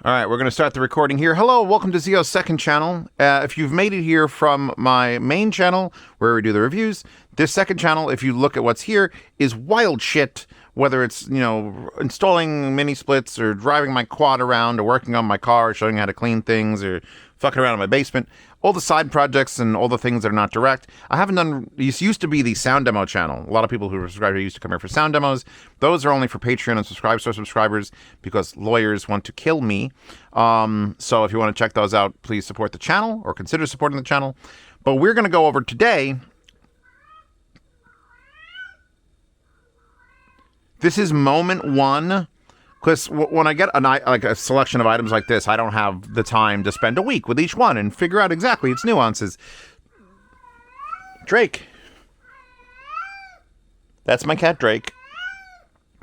All right, we're going to start the recording here. Hello, welcome to Zeos' second channel. If you've made it here from my main channel, where we do the reviews, this second channel, if you look at what's here, is wild shit. Whether it's, installing mini splits or driving my quad around or working on my car, showing you how to clean things or fucking around in my basement. All the side projects and all the things that are not direct. I haven't done, this used to be the sound demo channel. A lot of people who are subscribed used to come here for sound demos. Those are only for Patreon and subscribers because lawyers want to kill me. So if you want to check those out, please support the channel or consider supporting the channel. But we're going to go over today. This is moment one. Because when I get a selection of items like this, I don't have the time to spend a week with each one and figure out exactly its nuances. Drake. That's my cat, Drake.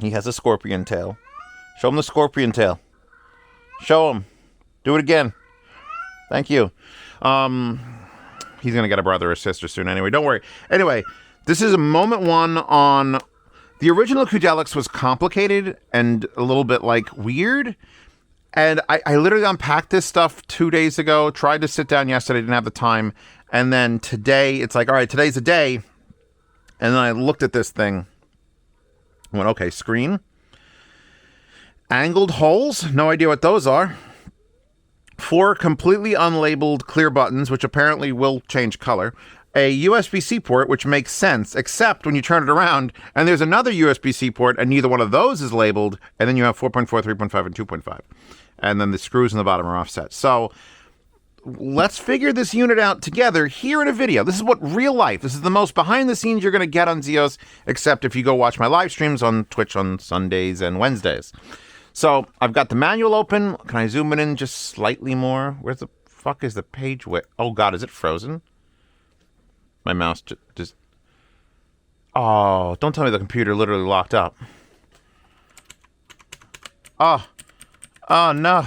He has a scorpion tail. Show him the scorpion tail. Show him. Do it again. Thank you. He's going to get a brother or sister soon anyway. Don't worry. Anyway, this is a moment one on... The original Qudelix was complicated and a little bit, weird. And I literally unpacked this stuff 2 days ago, tried to sit down yesterday, didn't have the time. And then today, it's like, all right, today's the day. And then I looked at this thing. I went, okay, screen. Angled holes, no idea what those are. 4 completely unlabeled clear buttons, which apparently will change color. A USB-C port, which makes sense, except when you turn it around, and there's another USB-C port, and neither one of those is labeled, and then you have 4.4, 3.5, and 2.5. And then the screws in the bottom are offset. So, let's figure this unit out together here in a video. This is what real life, this is the most behind-the-scenes you're going to get on Zeos, except if you go watch my live streams on Twitch on Sundays and Wednesdays. So, I've got the manual open. Can I zoom it in just slightly more? Where the fuck is the page? Oh god, is it frozen? My mouse just... Oh, don't tell me the computer literally locked up. Oh. Oh, no.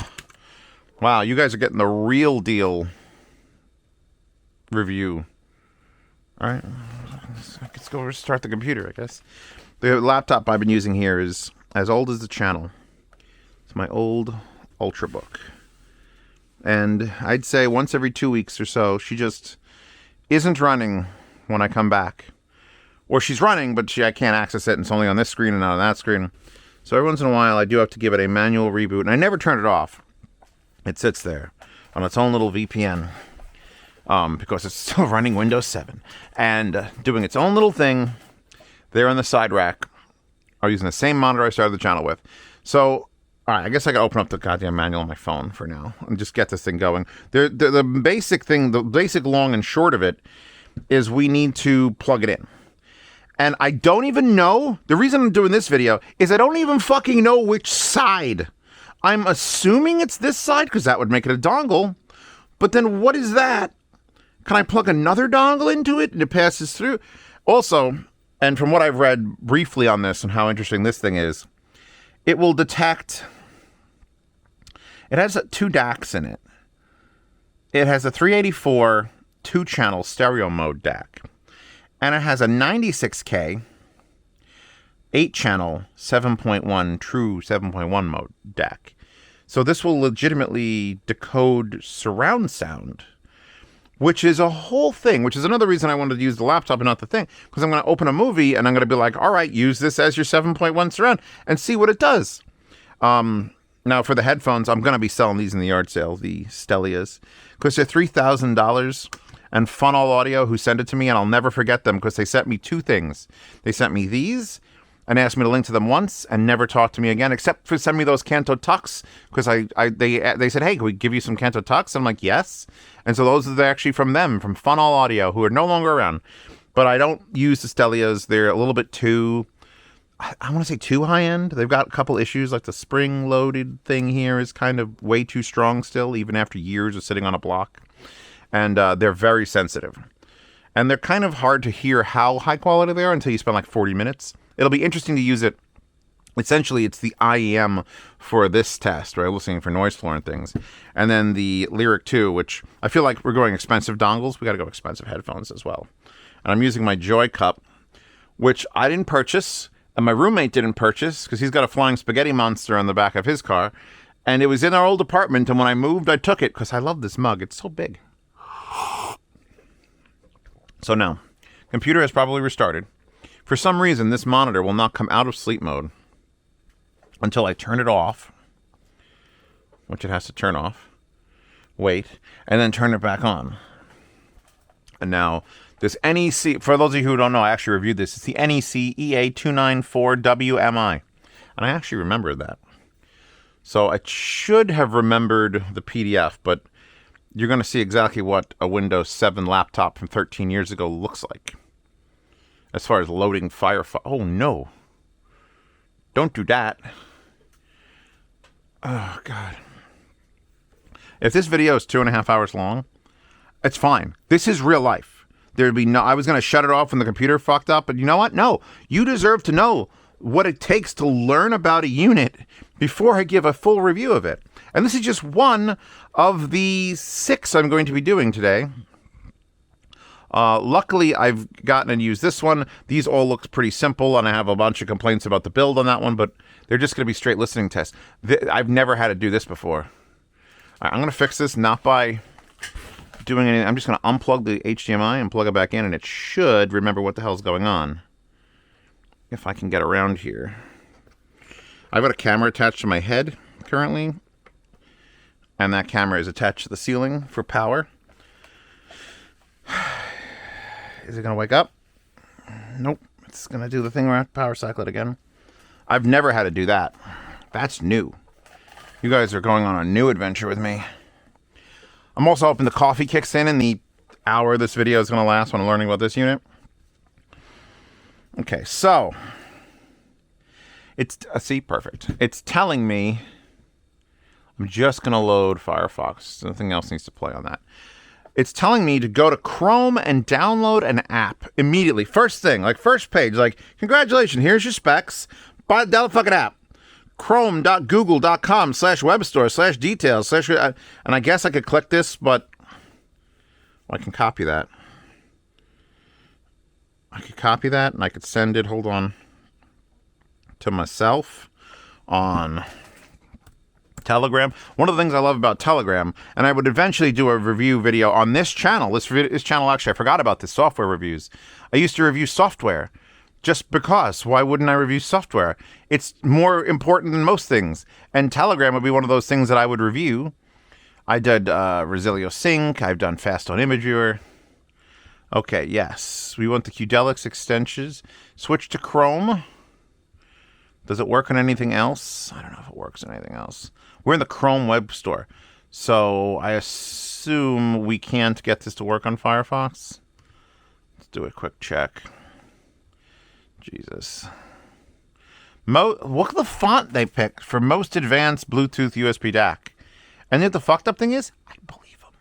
Wow, you guys are getting the real deal review. All right. Let's go restart the computer, I guess. The laptop I've been using here is as old as the channel. It's my old Ultrabook. And I'd say once every 2 weeks or so, she just... isn't running when I come back. Or she's running, but I can't access it, and it's only on this screen and not on that screen. So every once in a while, I do have to give it a manual reboot, and I never turn it off. It sits there on its own little VPN, because it's still running Windows 7, and doing its own little thing there on the side rack. I'm using the same monitor I started the channel with. So... all right, I guess I gotta open up the goddamn manual on my phone for now and just get this thing going. The basic thing, the basic long and short of it is we need to plug it in. And I don't even know, the reason I'm doing this video is I don't even fucking know which side. I'm assuming it's this side because that would make it a dongle. But then what is that? Can I plug another dongle into it and it passes through? Also, and from what I've read briefly on this and how interesting this thing is, it will detect... It has 2 DACs in it. It has a 384 2-channel stereo mode DAC. And it has a 96K 8-channel 7.1 true 7.1 mode DAC. So this will legitimately decode surround sound, which is a whole thing, which is another reason I wanted to use the laptop and not the thing, because I'm going to open a movie and I'm going to be like, all right, use this as your 7.1 surround and see what it does. Now, for the headphones, I'm going to be selling these in the yard sale, the Stellias, because they're $3,000, and Funnel Audio, who sent it to me, and I'll never forget them, because they sent me 2 things. They sent me these, and asked me to link to them once, and never talked to me again, except for send me those Kanto Tucks, because they said, hey, can we give you some Kanto Tucks? I'm like, yes. And so those are actually from them, from Funnel Audio, who are no longer around. But I don't use the Stellias. They're a little bit too... I want to say too high-end. They've got a couple issues, like the spring-loaded thing here is kind of way too strong still, even after years of sitting on a block. And they're very sensitive. And they're kind of hard to hear how high-quality they are until you spend like 40 minutes. It'll be interesting to use it. Essentially, it's the IEM for this test, right? Listening for noise floor and things. And then the Lyric 2, which I feel like we're going expensive dongles. We got to go expensive headphones as well. And I'm using my Joy Cup, which I didn't purchase. And my roommate didn't purchase because he's got a flying spaghetti monster on the back of his car. And it was in our old apartment, and when I moved, I took it because I love this mug. It's so big. So now, computer has probably restarted. For some reason, this monitor will not come out of sleep mode until I turn it off, which it has to turn off, wait, and then turn it back on. And now, this NEC, for those of you who don't know, I actually reviewed this. It's the NEC EA294WMI. And I actually remembered that. So I should have remembered the PDF, but you're going to see exactly what a Windows 7 laptop from 13 years ago looks like. As far as loading Firefox. Oh, no. Don't do that. Oh, God. If this video is 2.5 hours long, it's fine. This is real life. There'd be no... I was going to shut it off when the computer fucked up, but you know what? No. You deserve to know what it takes to learn about a unit before I give a full review of it. And this is just one of the 6 I'm going to be doing today. Luckily, I've gotten to use this one. These all look pretty simple, and I have a bunch of complaints about the build on that one, but they're just going to be straight listening tests. I've never had to do this before. I'm going to fix this not by doing anything. I'm just going to unplug the HDMI and plug it back in, and it should remember what the hell's going on. If I can get around here. I've got a camera attached to my head currently, and that camera is attached to the ceiling for power. Is it going to wake up? Nope. It's going to do the thing where I power cycle it again. I've never had to do that. That's new. You guys are going on a new adventure with me. I'm also hoping the coffee kicks in the hour this video is going to last when I'm learning about this unit. Okay, so it's see, perfect. It's telling me I'm just going to load Firefox. Nothing else needs to play on that. It's telling me to go to Chrome and download an app immediately. First thing, like first page, like, congratulations, here's your specs. Download the fucking app. Chrome.google.com/webstore/details/ and I guess I could click this, but I can copy that. I could copy that and I could send it, hold on, to myself on Telegram. One of the things I love about Telegram, and I would eventually do a review video on this channel. This channel, actually, I forgot about this, software reviews. I used to review software just because. Why wouldn't I review software? It's more important than most things. And Telegram would be one of those things that I would review. I did Resilio Sync. I've done Fast on Image Viewer. Okay, yes. We want the Qudelix extensions. Switch to Chrome. Does it work on anything else? I don't know if it works on anything else. We're in the Chrome web store. So I assume we can't get this to work on Firefox. Let's do a quick check. Jesus. Look at the font they picked for most advanced Bluetooth USB DAC. And yet the fucked up thing is, I believe them.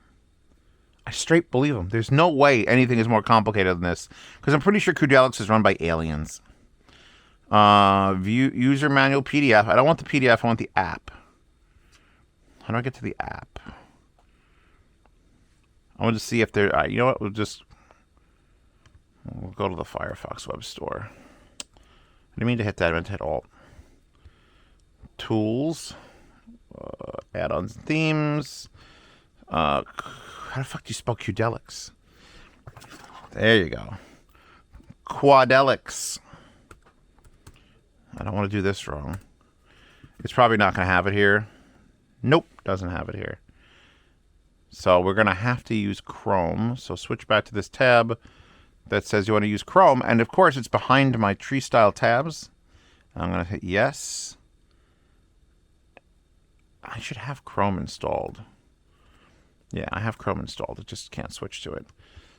I straight believe them. There's no way anything is more complicated than this. Because I'm pretty sure Qudelix is run by aliens. View user manual PDF. I don't want the PDF, I want the app. How do I get to the app? I want to see if there... you know what? We'll go to the Firefox web store. I didn't mean to hit that. I meant to hit Alt. Tools. Add-ons and themes. How the fuck do you spell Qudelix? There you go. Qudelix. I don't want to do this wrong. It's probably not going to have it here. Nope, doesn't have it here. So we're going to have to use Chrome. So switch back to this tab that says you want to use Chrome. And of course, it's behind my tree style tabs. I'm going to hit yes. I should have Chrome installed. Yeah, I have Chrome installed. It just can't switch to it.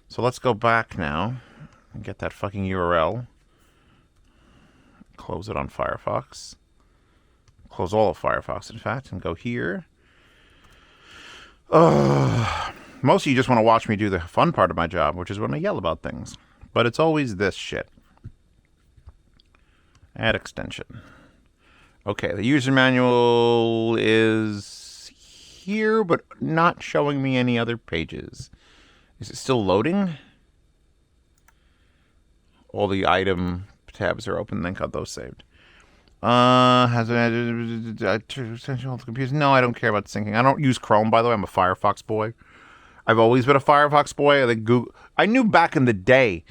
So let's go back now and get that fucking URL. Close it on Firefox. Close all of Firefox, in fact, and go here. Most of you just want to watch me do the fun part of my job, which is when I yell about things. But it's always this shit. Add extension. Okay, the user manual is here, but not showing me any other pages. Is it still loading? All the item tabs are open. Thank God those saved. Has essential computers? No, I don't care about syncing. I don't use Chrome, by the way. I'm a Firefox boy. I've always been a Firefox boy. I think Google. I knew back in the day,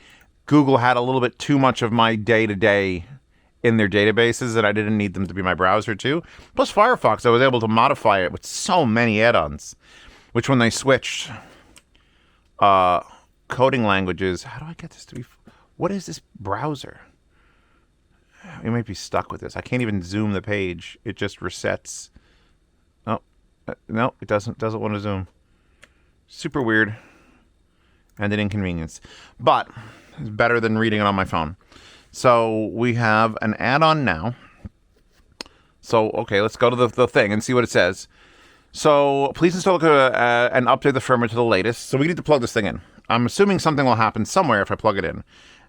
Google had a little bit too much of my day-to-day in their databases, and I didn't need them to be my browser too. Plus, Firefox, I was able to modify it with so many add-ons. Which, when they switched coding languages, how do I get this to be? What is this browser? You might be stuck with this. I can't even zoom the page. It just resets. Oh, no, it doesn't want to zoom. Super weird and an inconvenience, but it's better than reading it on my phone. So we have an add-on now. So, okay, let's go to the thing and see what it says. So please install and update the firmware to the latest. So we need to plug this thing in. I'm assuming something will happen somewhere if I plug it in.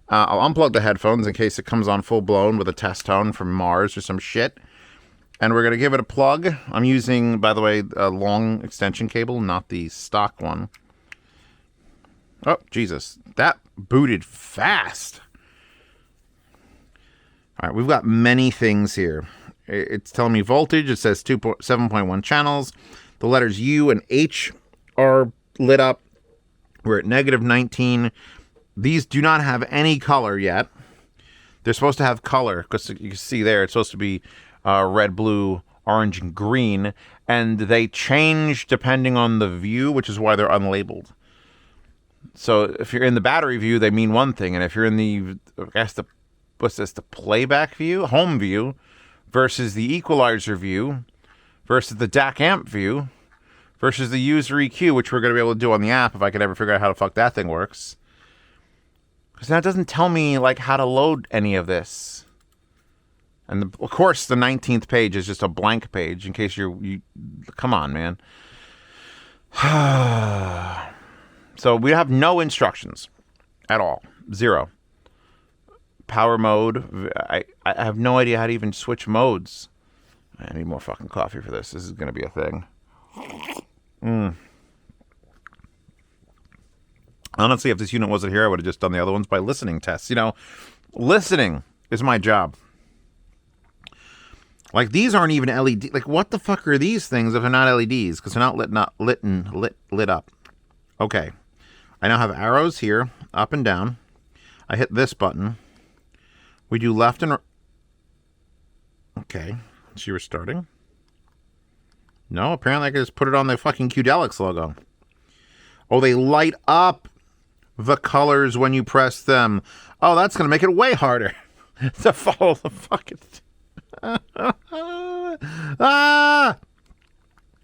I'll unplug the headphones in case it comes on full-blown with a test tone from Mars or some shit. And we're going to give it a plug. I'm using, by the way, a long extension cable, not the stock one. Oh, Jesus. That booted fast. All right, we've got many things here. It's telling me voltage. It says 7.1 channels. The letters U and H are lit up. We're at negative 19. These do not have any color yet. They're supposed to have color because you can see there it's supposed to be red, blue, orange, and green. And they change depending on the view, which is why they're unlabeled. So if you're in the battery view, they mean one thing. And if you're in the, I guess the playback view, home view, versus the equalizer view, versus the DAC amp view, versus the user EQ, which we're going to be able to do on the app if I could ever figure out how the fuck that thing works. Because that doesn't tell me, like, how to load any of this. And, of course, the 19th page is just a blank page in case you come on, man. So we have no instructions at all. Zero. Power mode. I have no idea how to even switch modes. I need more fucking coffee for this. This is going to be a thing. Honestly, if this unit wasn't here, I would have just done the other ones by listening tests. You know, listening is my job. Like, these aren't even LED. Like, what the fuck are these things if they're not LEDs? Because they're not lit up. Okay. I now have arrows here, up and down. I hit this button. We do left and right. Okay. So you were starting? No, apparently I can just put it on the fucking Qudelix logo. Oh, they light up the colors when you press them. Oh, that's going to make it way harder to follow the fucking...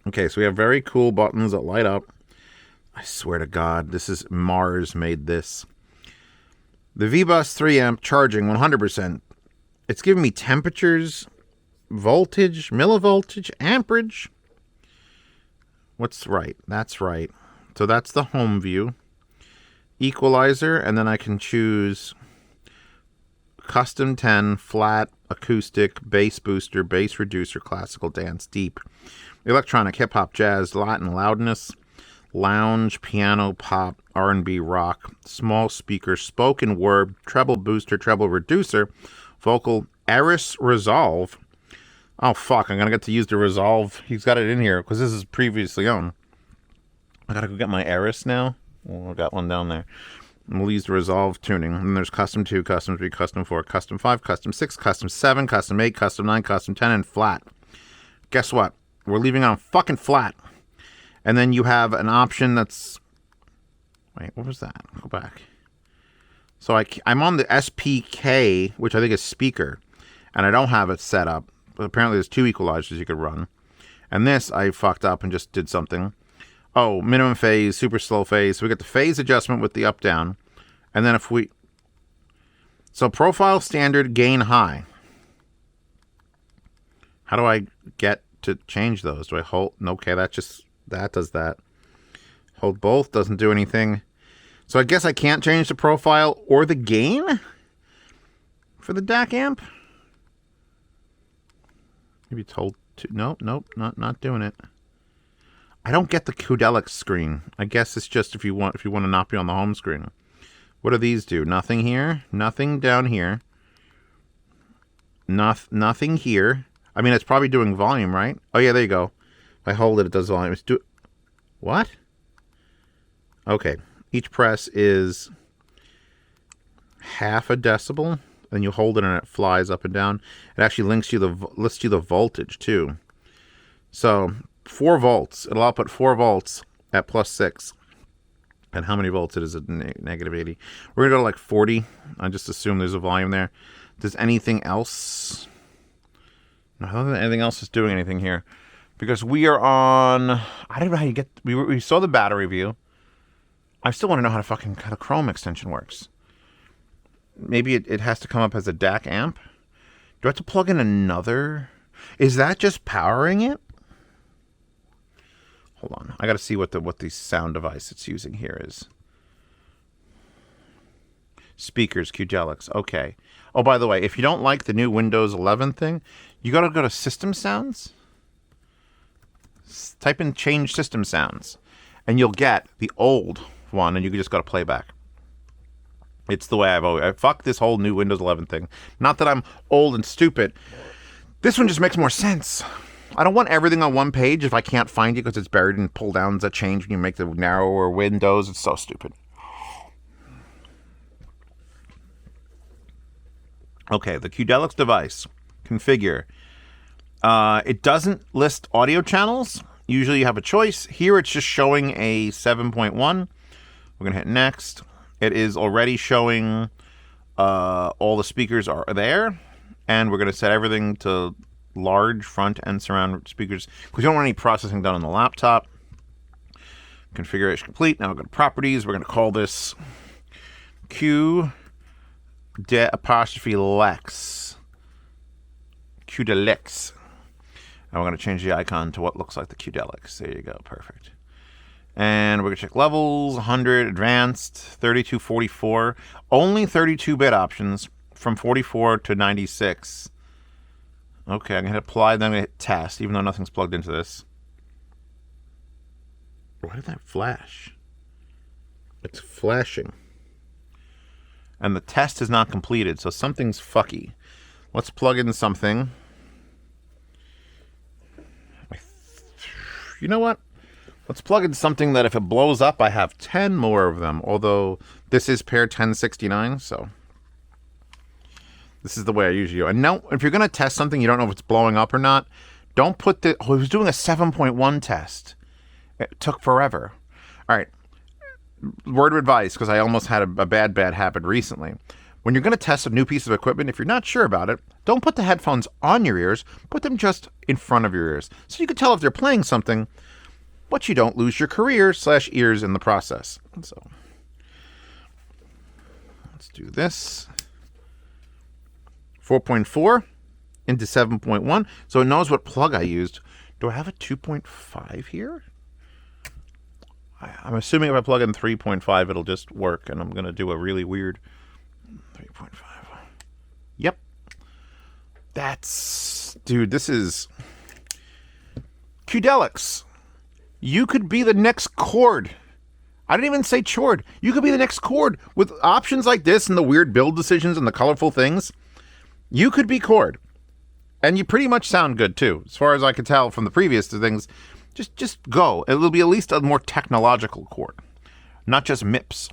Okay, so we have very cool buttons that light up. I swear to God, this is Mars made this. The V-Bus 3 amp charging 100%. It's giving me temperatures, voltage, millivoltage, amperage. What's right? That's right. So that's the home view. Equalizer, and then I can choose custom 10, flat, acoustic, bass booster, bass reducer, classical, dance, deep, electronic, hip-hop, jazz, Latin, loudness, lounge, piano, pop, R&B, rock, small speaker, spoken word, treble booster, treble reducer, vocal, Eris Resolve. Oh, fuck, I'm going to get to use the Resolve. He's got it in here, because this is previously owned. I got to go get my Eris now. Oh, I got one down there. We'll use the Resolve tuning. And there's Custom 2, Custom 3, Custom 4, Custom 5, Custom 6, Custom 7, Custom 8, Custom 9, Custom 10, and flat. Guess what? We're leaving it on fucking flat. And then you have an option that's... Wait, what was that? Go back. So I'm on the SPK, which I think is speaker. And I don't have it set up. But apparently there's 2 equalizers you could run. And this, I fucked up and just did something. Oh, minimum phase, super slow phase. So we get the phase adjustment with the up-down. And then if we... So profile standard, gain high. How do I get to change those? Do I hold... Okay, that does that. Hold both, doesn't do anything. So I guess I can't change the profile or the gain for the DAC amp? Maybe it's hold to... Nope, not doing it. I don't get the Qudelix screen. I guess it's just if you want to not be on the home screen. What do these do? Nothing here. Nothing down here. Nothing here. I mean, it's probably doing volume, right? Oh, yeah, there you go. If I hold it, it does volume. What? Okay. Each press is half a decibel. And you hold it and it flies up and down. It actually lists you the voltage, too. So, 4 volts. It'll output 4 volts at +6. And how many volts it is at negative 80. We're going to go to like 40. I just assume there's a volume there. Does anything else... No, I don't think anything else is doing anything here. Because we are on... I don't know how you get... We saw the battery view. I still want to know how the Chrome extension works. Maybe it has to come up as a DAC amp. Do I have to plug in another? Is that just powering it? Hold on. I got to see what the sound device it's using here is. Speakers, Qudelix. Okay. Oh, by the way, if you don't like the new Windows 11 thing, you got to go to System Sounds. Type in Change System Sounds. And you'll get the old one, and you can just go to Playback. It's the way I've always... Fuck this whole new Windows 11 thing. Not that I'm old and stupid. This one just makes more sense. I don't want everything on one page if I can't find it because it's buried in pull-downs that change when you make the narrower windows. It's so stupid. Okay, the Qudelix device. Configure. It doesn't list audio channels. Usually you have a choice. Here it's just showing a 7.1. We're going to hit next. It is already showing all the speakers are there. And we're going to set everything to large front and surround speakers because you don't want any processing done on the laptop. Configuration complete. Now we'll go to properties. We're going to call this Qudelix. Qudelix. And we're going to change the icon to what looks like the Qudelix. There you go. Perfect. And we're going to check levels, 100, advanced, 3244. Only 32-bit options from 44 to 96. Okay, I'm going to hit apply, then I'm going to hit test, even though nothing's plugged into this. Why did that flash? It's flashing. And the test is not completed, so something's fucky. Let's plug in something. You know what? Let's plug in something that if it blows up, I have 10 more of them. Although this is pair 1069, so this is the way I usually do. And now, if you're going to test something, you don't know if it's blowing up or not, don't put the... Oh, I was doing a 7.1 test. It took forever. All right. Word of advice, because I almost had a bad habit recently. When you're going to test a new piece of equipment, if you're not sure about it, don't put the headphones on your ears. Put them just in front of your ears. So you can tell if they're playing something, but you don't lose your career/ears in the process. So let's do this. 4.4 into 7.1. So it knows what plug I used. Do I have a 2.5 here? I'm assuming if I plug in 3.5, it'll just work. And I'm going to do a really weird 3.5. Yep. That's... Dude, this is... Qudelix. You could be the next Chord. I didn't even say Chord. You could be the next Chord. With options like this and the weird build decisions and the colorful things, you could be Chord. And you pretty much sound good, too. As far as I could tell from the previous things, just go. It'll be at least a more technological Chord. Not just MIPS.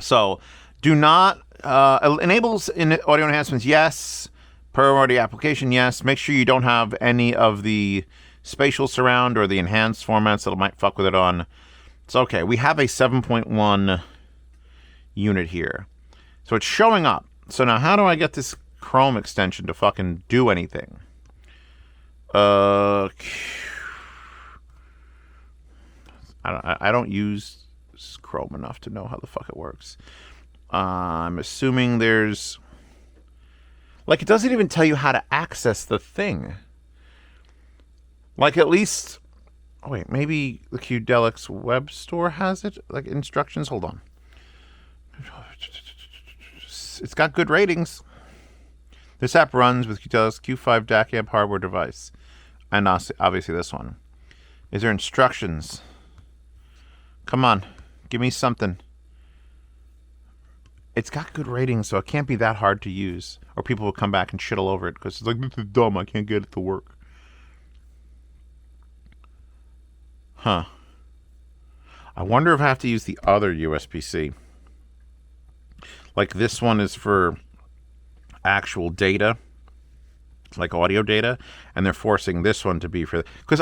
So, do not... enables audio enhancements, yes. Priority application, yes. Make sure you don't have any of the spatial surround or the enhanced formats that might fuck with it on. It's okay. We have a 7.1 unit here. So it's showing up. So now how do I get this Chrome extension to fucking do anything? I don't use Chrome enough to know how the fuck it works. I'm assuming there's... Like, it doesn't even tell you how to access the thing. Like, at least... Oh, wait, maybe the Qudelix web store has it? Like, instructions? Hold on. It's got good ratings. This app runs with Qudelix Q5 DAC amp hardware device. And obviously this one. Is there instructions? Come on. Give me something. it's got good ratings, so it can't be that hard to use. Or people will come back and shit all over it because it's like, this is dumb, I can't get it to work. Huh. I wonder if I have to use the other USB-C. Like this one is for actual data, like audio data, and they're forcing this one to be for... Because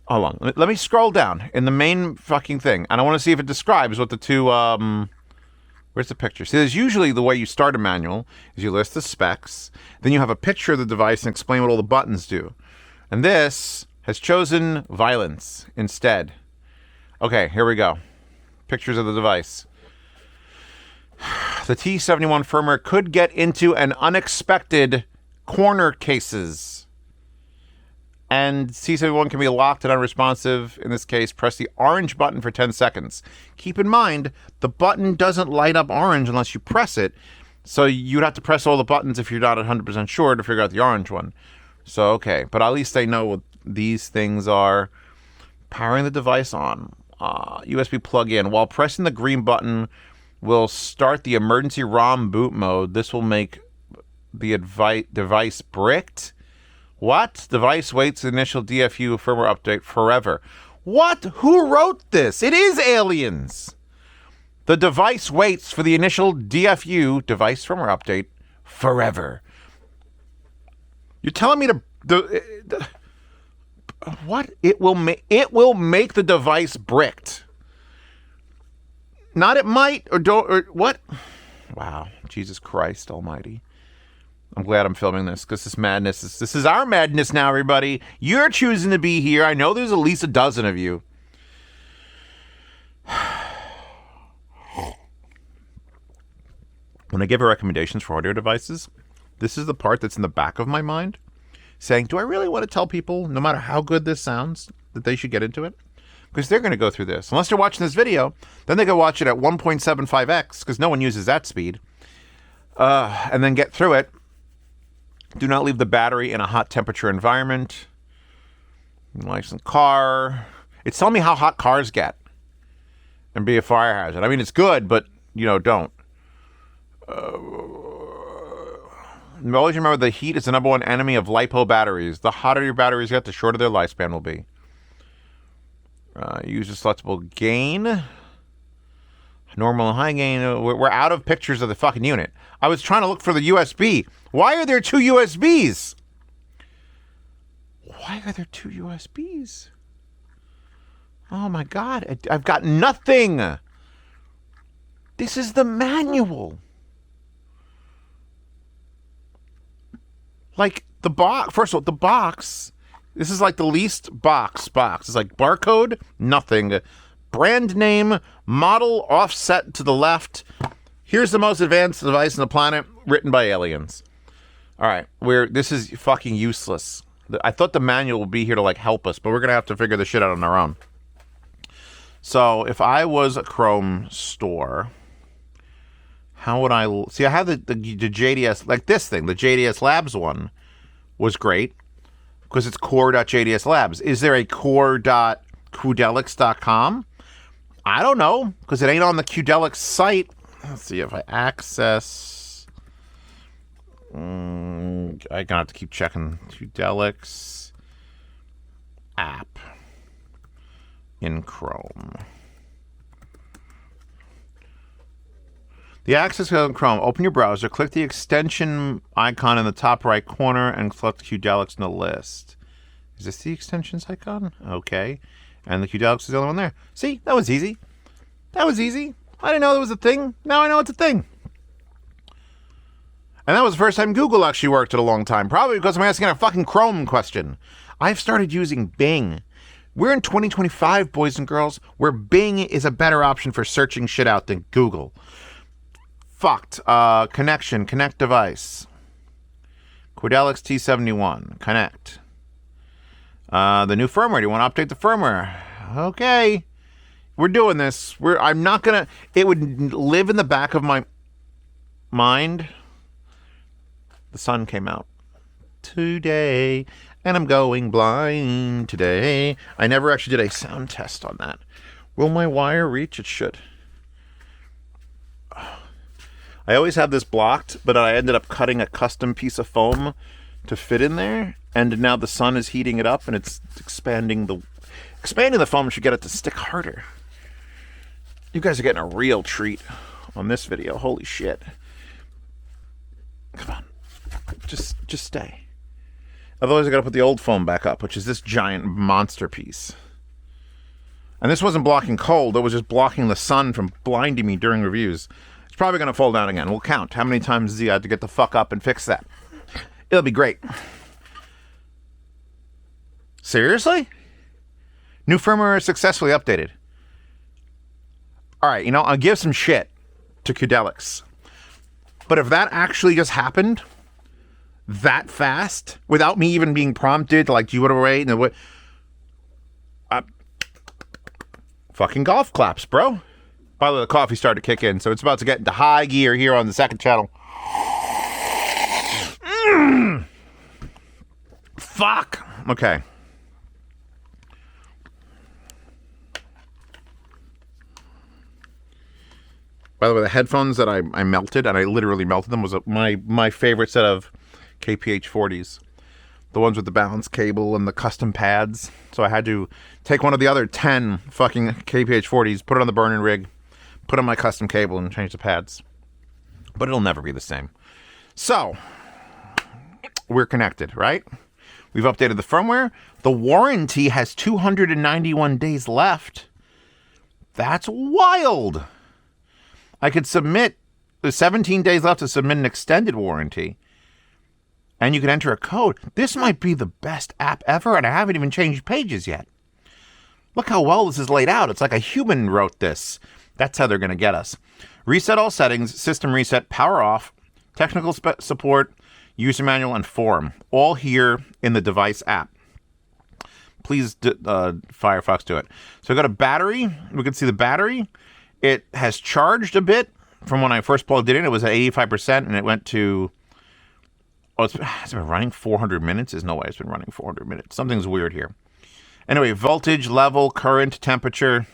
hold on, let me scroll down in the main fucking thing, and I want to see if it describes what the two... Where's the picture? See, there's usually the way you start a manual is you list the specs, then you have a picture of the device and explain what all the buttons do. And this has chosen violence instead. Okay, here we go. Pictures of the device. The T71 firmware could get into an unexpected corner cases. And T71 can be locked and unresponsive. In this case, press the orange button for 10 seconds. Keep in mind, the button doesn't light up orange unless you press it. So you'd have to press all the buttons if you're not 100% sure to figure out the orange one. So, okay. But at least they know what these things are. Powering the device on. USB plug-in. While pressing the green button will start the emergency ROM boot mode. This will make the device bricked. What? Device waits the initial DFU firmware update forever. What? Who wrote this? It is aliens. The device waits for the initial DFU device firmware update forever. You're telling me what? It will make the device bricked. Not it might or don't or what? Wow, Jesus Christ Almighty! I'm glad I'm filming this because this is our madness now, everybody. You're choosing to be here. I know there's at least a dozen of you. When I give her recommendations for audio devices, this is the part that's in the back of my mind, saying, do I really want to tell people, no matter how good this sounds, that they should get into it? Because they're going to go through this. Unless they're watching this video, then they go watch it at 1.75x, because no one uses that speed, and then get through it. Do not leave the battery in a hot temperature environment. Nice and car. It's telling me how hot cars get. And be a fire hazard. I mean, it's good, but, don't. Always remember the heat is the number one enemy of LiPo batteries. The hotter your batteries get, the shorter their lifespan will be. Use a selectable gain. Normal and high gain. We're out of pictures of the fucking unit. I was trying to look for the USB. Why are there two USBs? Why are there two USBs? Oh my God. I've got nothing. This is the manual. Like the box. First of all, the box. This is like the least box. It's like barcode, nothing. Brand name, model offset to the left. Here's the most advanced device on the planet, written by aliens. All right, this is fucking useless. I thought the manual would be here to like help us, but we're gonna have to figure this shit out on our own. So if I was a Chrome store, how would I see? I have the JDS, like this thing, the JDS Labs one was great because it's core.jds labs. Is there a core.qudelix.com? I don't know because it ain't on the Qudelix site. Let's see if I access. I'm gonna have to keep checking Qudelix app in Chrome. The access code in Chrome. Open your browser, click the extension icon in the top right corner, and select Qudelix in the list. Is this the extensions icon? Okay. And the Qudelix is the only one there. See? That was easy. That was easy. I didn't know there was a thing. Now I know it's a thing. And that was the first time Google actually worked in a long time. Probably because I'm asking a fucking Chrome question. I've started using Bing. We're in 2025, boys and girls, where Bing is a better option for searching shit out than Google. Fucked. Connect device. Qudelix T71. Connect. The new firmware. Do you want to update the firmware? Okay. We're doing this. I'm not gonna... It would live in the back of my mind. The sun came out today, and I'm going blind today. I never actually did a sound test on that. Will my wire reach? It should. I always have this blocked, but I ended up cutting a custom piece of foam to fit in there, and now the sun is heating it up, and it's expanding the foam should get it to stick harder. You guys are getting a real treat on this video. Holy shit. Come on. Just stay. Otherwise, I gotta put the old foam back up, which is this giant monster piece. And this wasn't blocking cold, it was just blocking the sun from blinding me during reviews. It's probably gonna fall down again. We'll count how many times Zeo had to get the fuck up and fix that. It'll be great. Seriously? New firmware successfully updated. Alright, you know, I'll give some shit to Qudelix. But if that actually just happened that fast, without me even being prompted to, like, do you want to wait? And what? Fucking golf claps, bro. By the way, the coffee started to kick in, so it's about to get into high gear here on the second channel. Fuck. Okay. By the way, the headphones that I melted, and I literally melted them, was my favorite set of KPH-40s. The ones with the balance cable and the custom pads. So I had to take one of the other 10 fucking KPH-40s, put it on the burn-in rig, put on my custom cable, and change the pads. But it'll never be the same. So, we're connected, right? We've updated the firmware. The warranty has 291 days left. That's wild! I could submit, there's 17 days left to submit an extended warranty. And you can enter a code. This might be the best app ever, and I haven't even changed pages yet. Look how well this is laid out. It's like a human wrote this. That's how they're going to get us. Reset all settings, system reset, power off, technical support, user manual, and forum. All here in the device app. Please, Firefox, do it. So I got a battery. We can see the battery. It has charged a bit from when I first plugged it in. It was at 85%, and it went to... Oh, it's been running 400 minutes? There's no way it's been running 400 minutes. Something's weird here. Anyway, voltage, level, current, temperature,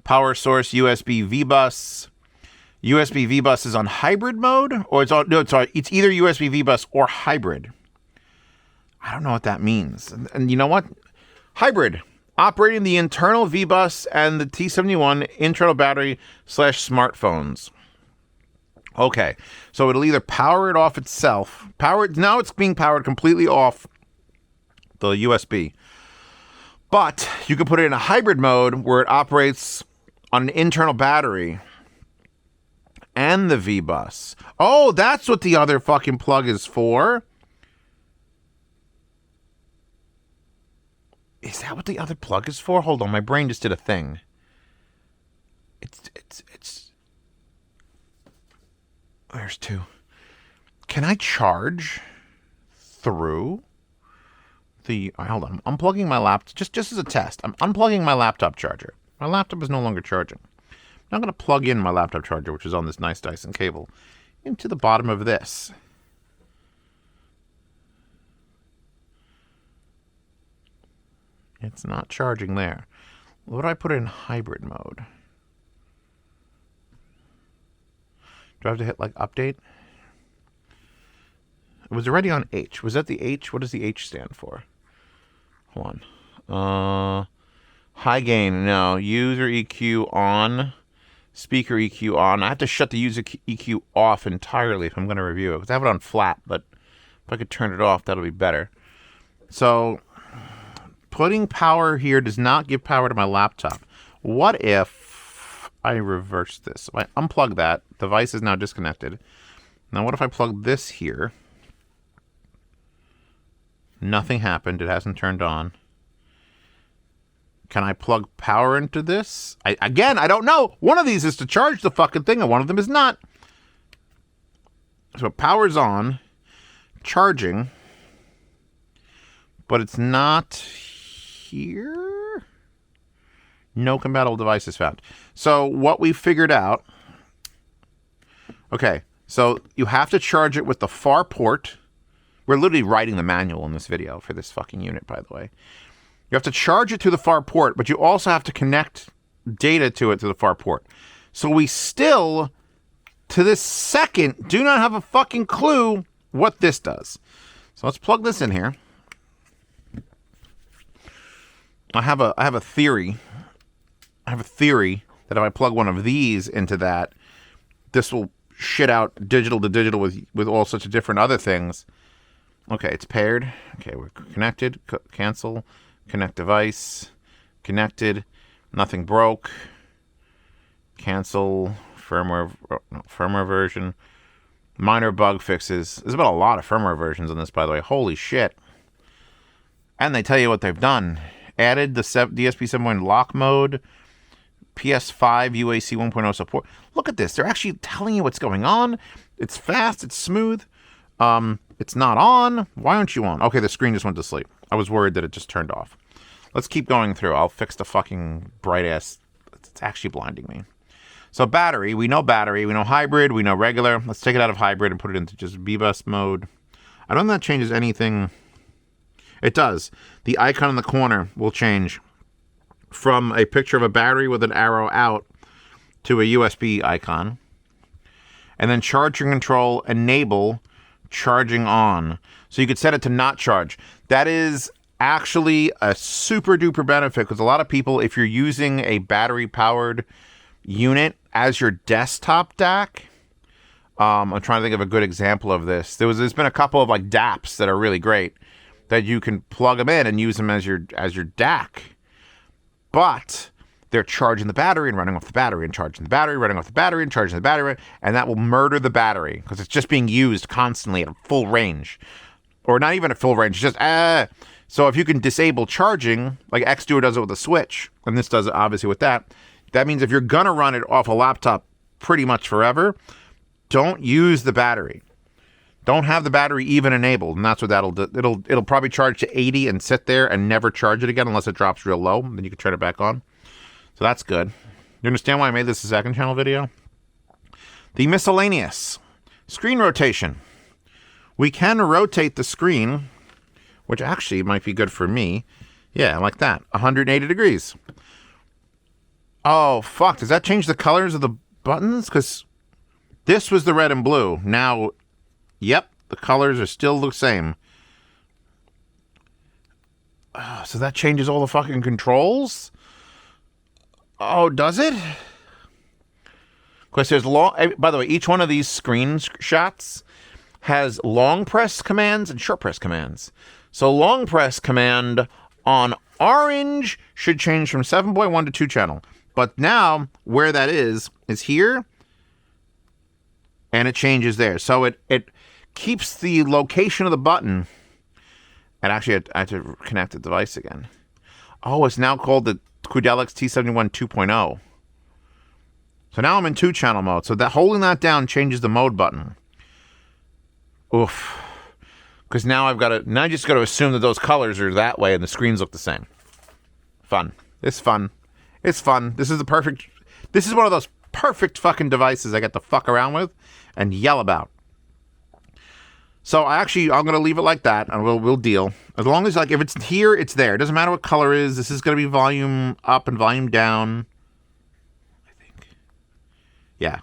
power source, USB V-Bus. USB V-Bus is on hybrid mode? Or it's on... No, it's either USB V-Bus or hybrid. I don't know what that means. And you know what? Hybrid. Operating the internal V-Bus and the T71 internal battery / smartphones. Okay, so it'll either power it off itself. Now it's being powered completely off the USB. But you can put it in a hybrid mode where it operates on an internal battery and the V-Bus. Oh, that's what the other fucking plug is for. Is that what the other plug is for? Hold on, my brain just did a thing. It's... There's two. Can I charge through the... Hold on, I'm unplugging my laptop. Just as a test, I'm unplugging my laptop charger. My laptop is no longer charging. I'm going to plug in my laptop charger, which is on this nice Dyson cable, into the bottom of this. It's not charging there. What do I put in hybrid mode? Do I have to hit, like, update? It was already on H. Was that the H? What does the H stand for? Hold on. High gain. No. User EQ on. Speaker EQ on. I have to shut the user EQ off entirely if I'm going to review it. Because I have it on flat, but if I could turn it off, that'll be better. So... Putting power here does not give power to my laptop. What if I reverse this? If I unplug that, device is now disconnected. Now what if I plug this here? Nothing happened. It hasn't turned on. Can I plug power into this? Again, I don't know. One of these is to charge the fucking thing, and one of them is not. So power's on. Charging. But it's not... here? No compatible devices found. So what we figured out... Okay, so you have to charge it with the far port. We're literally writing the manual in this video for this fucking unit, by the way. You have to charge it to the far port, but you also have to connect data to it to the far port. So we still to this second, do not have a fucking clue what this does. So let's plug this in here. I have a theory. I have a theory that if I plug one of these into that, this will shit out digital to digital with all sorts of different other things. Okay, it's paired. Okay, we're connected. Cancel. Connect device. Connected. Nothing broke. Cancel. Firmware version. Minor bug fixes. There's been a lot of firmware versions on this, by the way. Holy shit. And they tell you what they've done. Added the DSP 7.1 lock mode. PS5 UAC 1.0 support. Look at this. They're actually telling you what's going on. It's fast. It's smooth. It's not on. Why aren't you on? Okay, the screen just went to sleep. I was worried that it just turned off. Let's keep going through. I'll fix the fucking bright ass. It's actually blinding me. So battery. We know battery. We know hybrid. We know regular. Let's take it out of hybrid and put it into just VBus mode. I don't think that changes anything. It does. The icon in the corner will change from a picture of a battery with an arrow out to a USB icon. And then charging control, enable charging on. So you could set it to not charge. That is actually a super duper benefit because a lot of people, if you're using a battery powered unit as your desktop DAC, I'm trying to think of a good example of this. There's been a couple of like DAPs that are really great that you can plug them in and use them as your DAC. But they're charging the battery and running off the battery and charging the battery, running off the battery and charging the battery, and that will murder the battery because it's just being used constantly at a full range. Or not even at full range, just So if you can disable charging, like Xduo does it with a switch, and this does it obviously with that, that means if you're gonna run it off a laptop pretty much forever, don't use the battery. Don't have the battery even enabled, and that's what that'll do. It'll probably charge to 80 and sit there and never charge it again unless it drops real low. Then you can turn it back on. So that's good. You understand why I made this a second channel video? The miscellaneous. Screen rotation. We can rotate the screen, which actually might be good for me. Yeah, like that. 180 degrees. Oh, fuck. Does that change the colors of the buttons? Because this was the red and blue. Now, yep, the colors are still the same. So that changes all the fucking controls? Oh, does it? Because there's long... By the way, each one of these screenshots has long press commands and short press commands. So long press command on orange should change from 7.1 to 2 channel. But now, where that is here, and it changes there. So it keeps the location of the button. And actually, I have to connect the device again. Oh, it's now called the Qudelix T71 2.0. So now I'm in 2-channel mode. So that holding that down changes the mode button. Oof. Because now I just got to assume that those colors are that way and the screens look the same. Fun. It's fun. It's fun. This is one of those perfect fucking devices I get to fuck around with and yell about. So I'm going to leave it like that and we'll deal. As long as, like, if it's here, it's there. It doesn't matter what color it is. This is going to be volume up and volume down. I think. Yeah.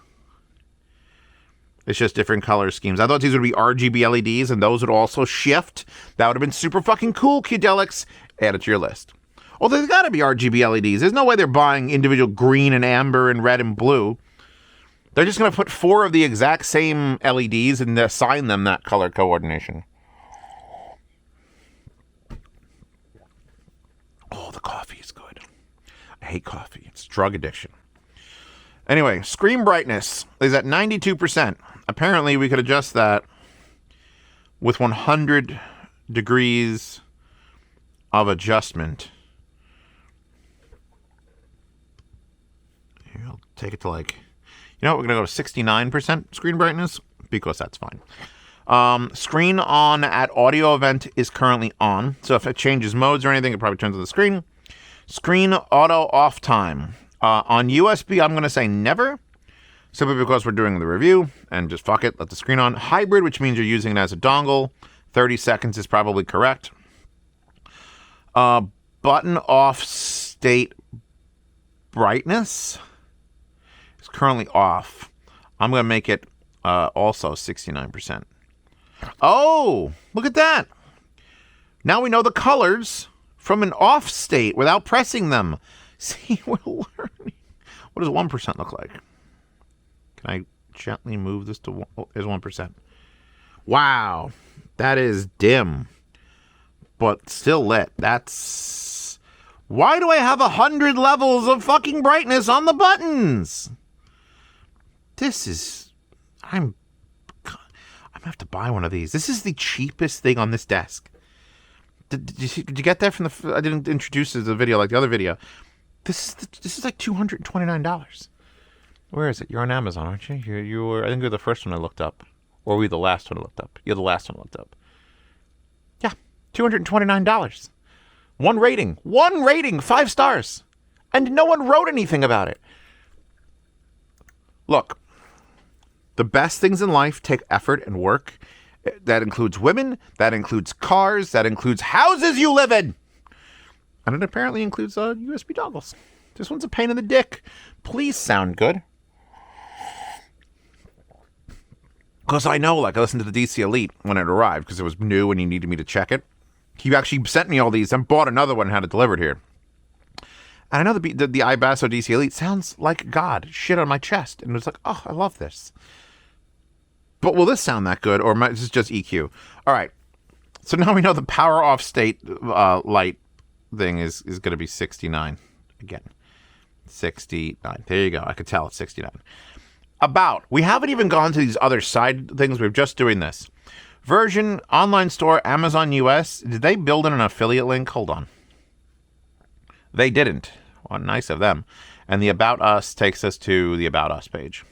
It's just different color schemes. I thought these would be RGB LEDs and those would also shift. That would have been super fucking cool, Qudelix. Add it to your list. Although there's got to be RGB LEDs. There's no way they're buying individual green and amber and red and blue. They're just going to put 4 of the exact same LEDs and assign them that color coordination. Oh, the coffee is good. I hate coffee. It's drug addiction. Anyway, screen brightness is at 92%. Apparently, we could adjust that with 100 degrees of adjustment. Here, I'll take it to like... You know what, we're going to go to 69% screen brightness because that's fine. Screen on at audio event is currently on. So if it changes modes or anything, it probably turns on the screen. Screen auto off time. On USB, I'm going to say never. Simply because we're doing the review and just fuck it, let the screen on. Hybrid, which means you're using it as a dongle. 30 seconds is probably correct. Button off state brightness. Currently off. I'm going to make it also 69%. Oh, look at that. Now we know the colors from an off state without pressing them. See, we're learning. What does 1% look like? Can I gently move this to 1? Oh, there's 1%. Wow. That is dim. But still lit. That's... Why do I have 100 levels of fucking brightness on the buttons? This is... I'm going to have to buy one of these. This is the cheapest thing on this desk. Did you get that from the... I didn't introduce it as a video like the other video. This is like $229. Where is it? You're on Amazon, aren't you? You were... I think you're the first one I looked up. Or were you the last one I looked up? You're the last one I looked up. Yeah, $229. One rating, 5 stars. And no one wrote anything about it. Look, the best things in life take effort and work. That includes women, that includes cars, that includes houses you live in. And it apparently includes USB dongles. This one's a pain in the dick. Please sound good. Because I know, like, I listened to the DC Elite when it arrived because it was new and he needed me to check it. He actually sent me all these and bought another one and had it delivered here. And I know the iBasso DC Elite sounds like God. Shit on my chest. And it was like, oh, I love this. But will this sound that good? Or is this just EQ? All right. So now we know the power off state light thing is going to be 69. Again. 69. There you go. I could tell it's 69. About. We haven't even gone to these other side things. We're just doing this. Version, online store, Amazon US. Did they build in an affiliate link? Hold on. They didn't. Well, nice of them. And the About Us takes us to the About Us page.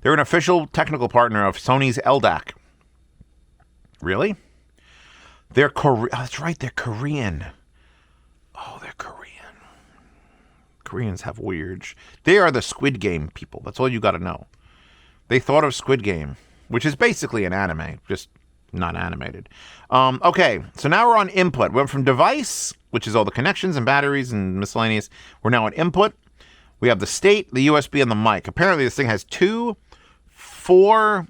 They're an official technical partner of Sony's LDAC. Really? They're Korean. Oh, that's right. They're Korean. Oh, they're Korean. Koreans have weird... They are the Squid Game people. That's all you got to know. They thought of Squid Game, which is basically an anime, just not animated. Okay, so now we're on input. We went from device, which is all the connections and batteries and miscellaneous. We're now on input. We have the state, the USB, and the mic. Apparently, this thing has 4...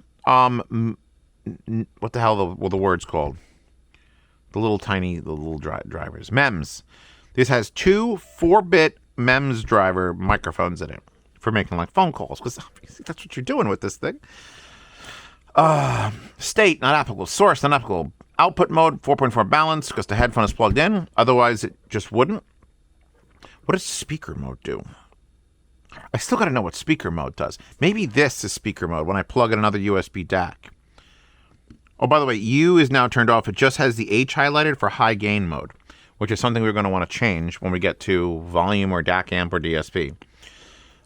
what the hell were the words called? The little drivers. MEMS. This has 2 4-bit MEMS driver microphones in it for making like phone calls, because obviously that's what you're doing with this thing. State, not applicable. Source, not applicable. Output mode, 4.4 balance, because the headphone is plugged in. Otherwise, it just wouldn't. What does speaker mode do? I still got to know what speaker mode does. Maybe this is speaker mode when I plug in another USB DAC. Oh, by the way, U is now turned off. It just has the H highlighted for high gain mode, which is something we're going to want to change when we get to volume or DAC amp or DSP.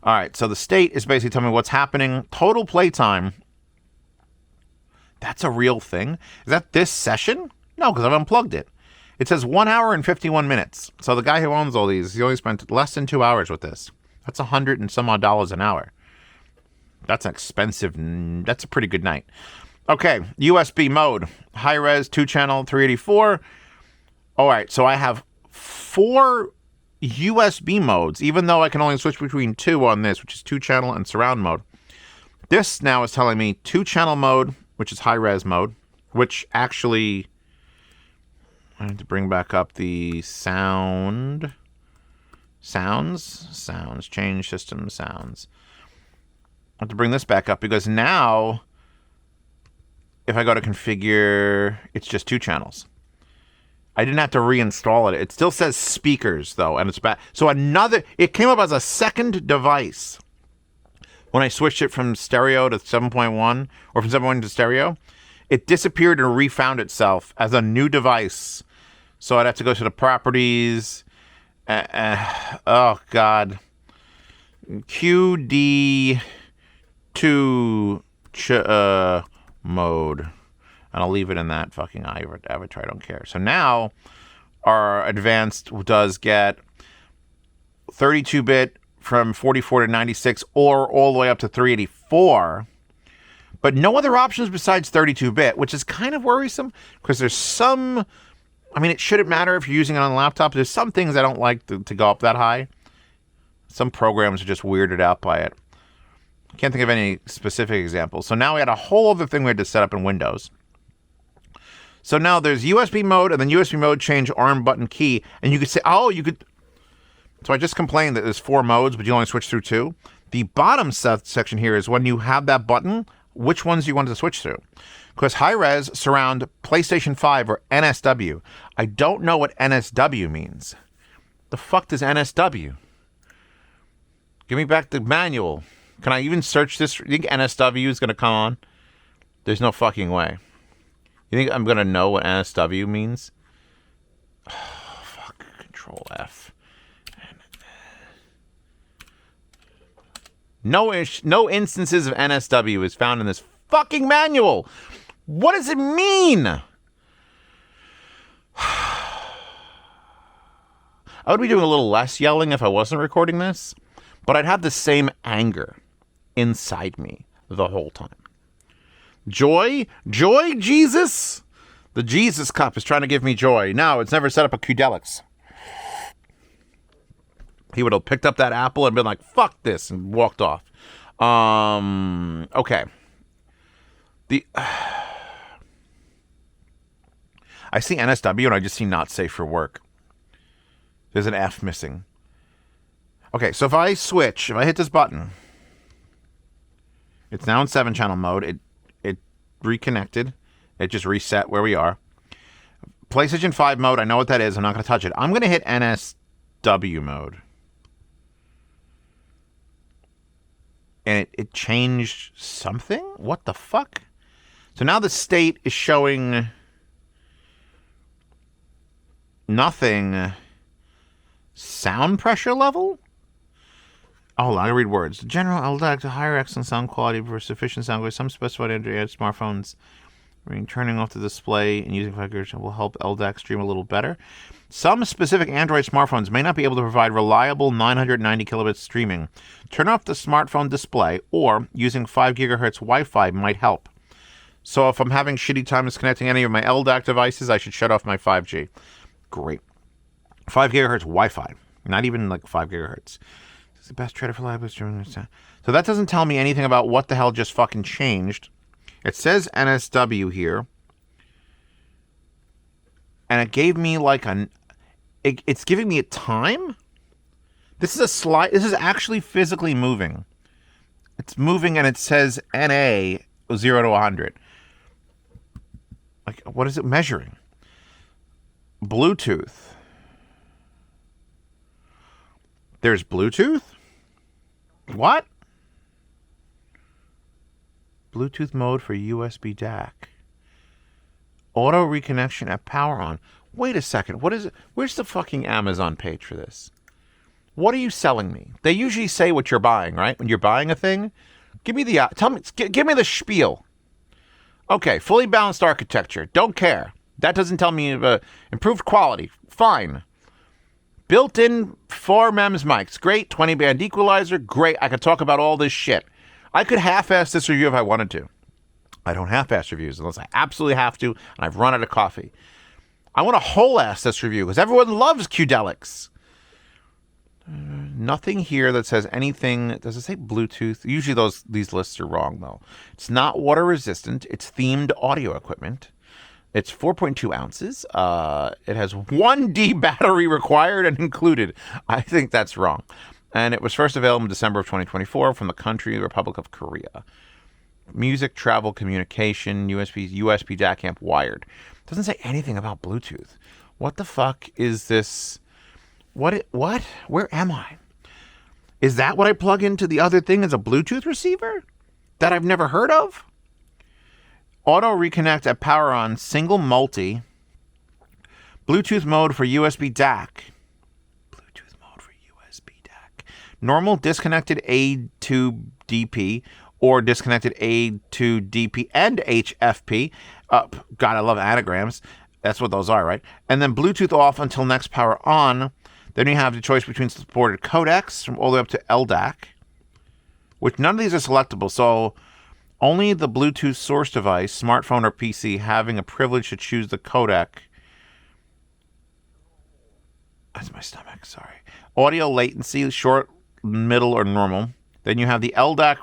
All right, so the state is basically telling me what's happening. Total playtime. That's a real thing. Is that this session? No, because I've unplugged it. It says 1 hour and 51 minutes. So the guy who owns all these, he only spent less than 2 hours with this. That's $100 and some odd an hour. That's expensive. That's a pretty good night. Okay, USB mode. High res, 2-channel, 384. All right, so I have 4 USB modes, even though I can only switch between 2 on this, which is 2-channel and surround mode. This now is telling me 2-channel mode, which is high-res mode, which actually... I need to bring back up the sound... Sounds. Change system sounds. I have to bring this back up because now, if I go to configure, it's just 2 channels. I didn't have to reinstall it. It still says speakers, though, and it's back. So it came up as a second device when I switched it from stereo to 7.1, or from 7.1 to stereo. It disappeared and refound itself as a new device. So I'd have to go to the properties. Oh, God. QD2 mode. And I'll leave it in that fucking avatar. I don't care. So now our advanced does get 32-bit from 44 to 96 or all the way up to 384. But no other options besides 32-bit, which is kind of worrisome because there's some... I mean, it shouldn't matter if you're using it on a laptop. There's some things I don't like to go up that high. Some programs are just weirded out by it. Can't think of any specific examples. So now we had a whole other thing we had to set up in Windows. So now there's USB mode and then USB mode change arm button key. And you could say, oh, you could. So I just complained that there's 4 modes, but you only switch through 2. The bottom section here is when you have that button, which ones you want to switch through. Because high-res, surround, PlayStation 5, or NSW. I don't know what NSW means. The fuck does NSW? Give me back the manual. Can I even search this? You think NSW is going to come on? There's no fucking way. You think I'm going to know what NSW means? Oh, fuck. Control F. No instances of NSW is found in this fucking manual. What does it mean? I would be doing a little less yelling if I wasn't recording this, but I'd have the same anger inside me the whole time. Joy, Jesus. The Jesus cup is trying to give me joy. No, it's never set up a Qudelix. He would have picked up that apple and been like, fuck this, and walked off. Okay. I see NSW and I just see not safe for work. There's an F missing. Okay, so if I hit this button, it's now in 7-channel mode. It reconnected. It just reset where we are. PlayStation 5 mode, I know what that is. I'm not going to touch it. I'm going to hit NSW mode. And it changed something? What the fuck? So now the state is showing nothing. Sound pressure level? Oh, hold on, I read words. General LDAC to higher excellent sound quality for sufficient sound quality. Some specified Android smartphones turning off the display and using figures will help LDAC stream a little better. Some specific Android smartphones may not be able to provide reliable 990 kilobits streaming. Turn off the smartphone display or using 5 gigahertz Wi-Fi might help. So if I'm having shitty times connecting any of my LDAC devices, I should shut off my 5G. Great. 5 gigahertz Wi-Fi. Not even like 5 gigahertz. It's the best trader for reliable streaming. So that doesn't tell me anything about what the hell just fucking changed. It says NSW here. And it gave me like it's giving me a time. This is a slide. This is actually physically moving. It's moving and it says NA 0 to 100. Like, what is it measuring? Bluetooth. There's Bluetooth? What? Bluetooth mode for USB DAC. Auto reconnection at power on. Wait a second. What is it? Where's the fucking Amazon page for this? What are you selling me? They usually say what you're buying, right? When you're buying a thing, give me the give me the spiel. Okay, fully balanced architecture. Don't care. That doesn't tell me improved quality. Fine. Built-in 4 MEMS mics. Great. 20-band equalizer. Great. I could talk about all this shit. I could half-ass this review if I wanted to. I don't half-ass reviews unless I absolutely have to, and I've run out of coffee. I want to whole-ass this review because everyone loves Qudelix. Nothing here that says anything. Does it say Bluetooth? Usually these lists are wrong, though. It's not water-resistant. It's themed audio equipment. It's 4.2 ounces. It has 1D battery required and included. I think that's wrong. And it was first available in December of 2024 from the country, the Republic of Korea. Music, travel, communication, USB DAC amp wired. Doesn't say anything about Bluetooth. What the fuck is this? What? Where am I? Is that what I plug into the other thing as a Bluetooth receiver? That I've never heard of? Auto reconnect at power on, single multi. Bluetooth mode for USB DAC. Bluetooth mode for USB DAC. Normal disconnected A to DP or disconnected A to DP and HFP. God, I love anagrams. That's what those are, right? And then Bluetooth off until next power on. Then you have the choice between supported codecs from all the way up to LDAC, which none of these are selectable. So only the Bluetooth source device, smartphone or PC, having a privilege to choose the codec. That's my stomach, sorry. Audio latency, short, middle, or normal. Then you have the LDAC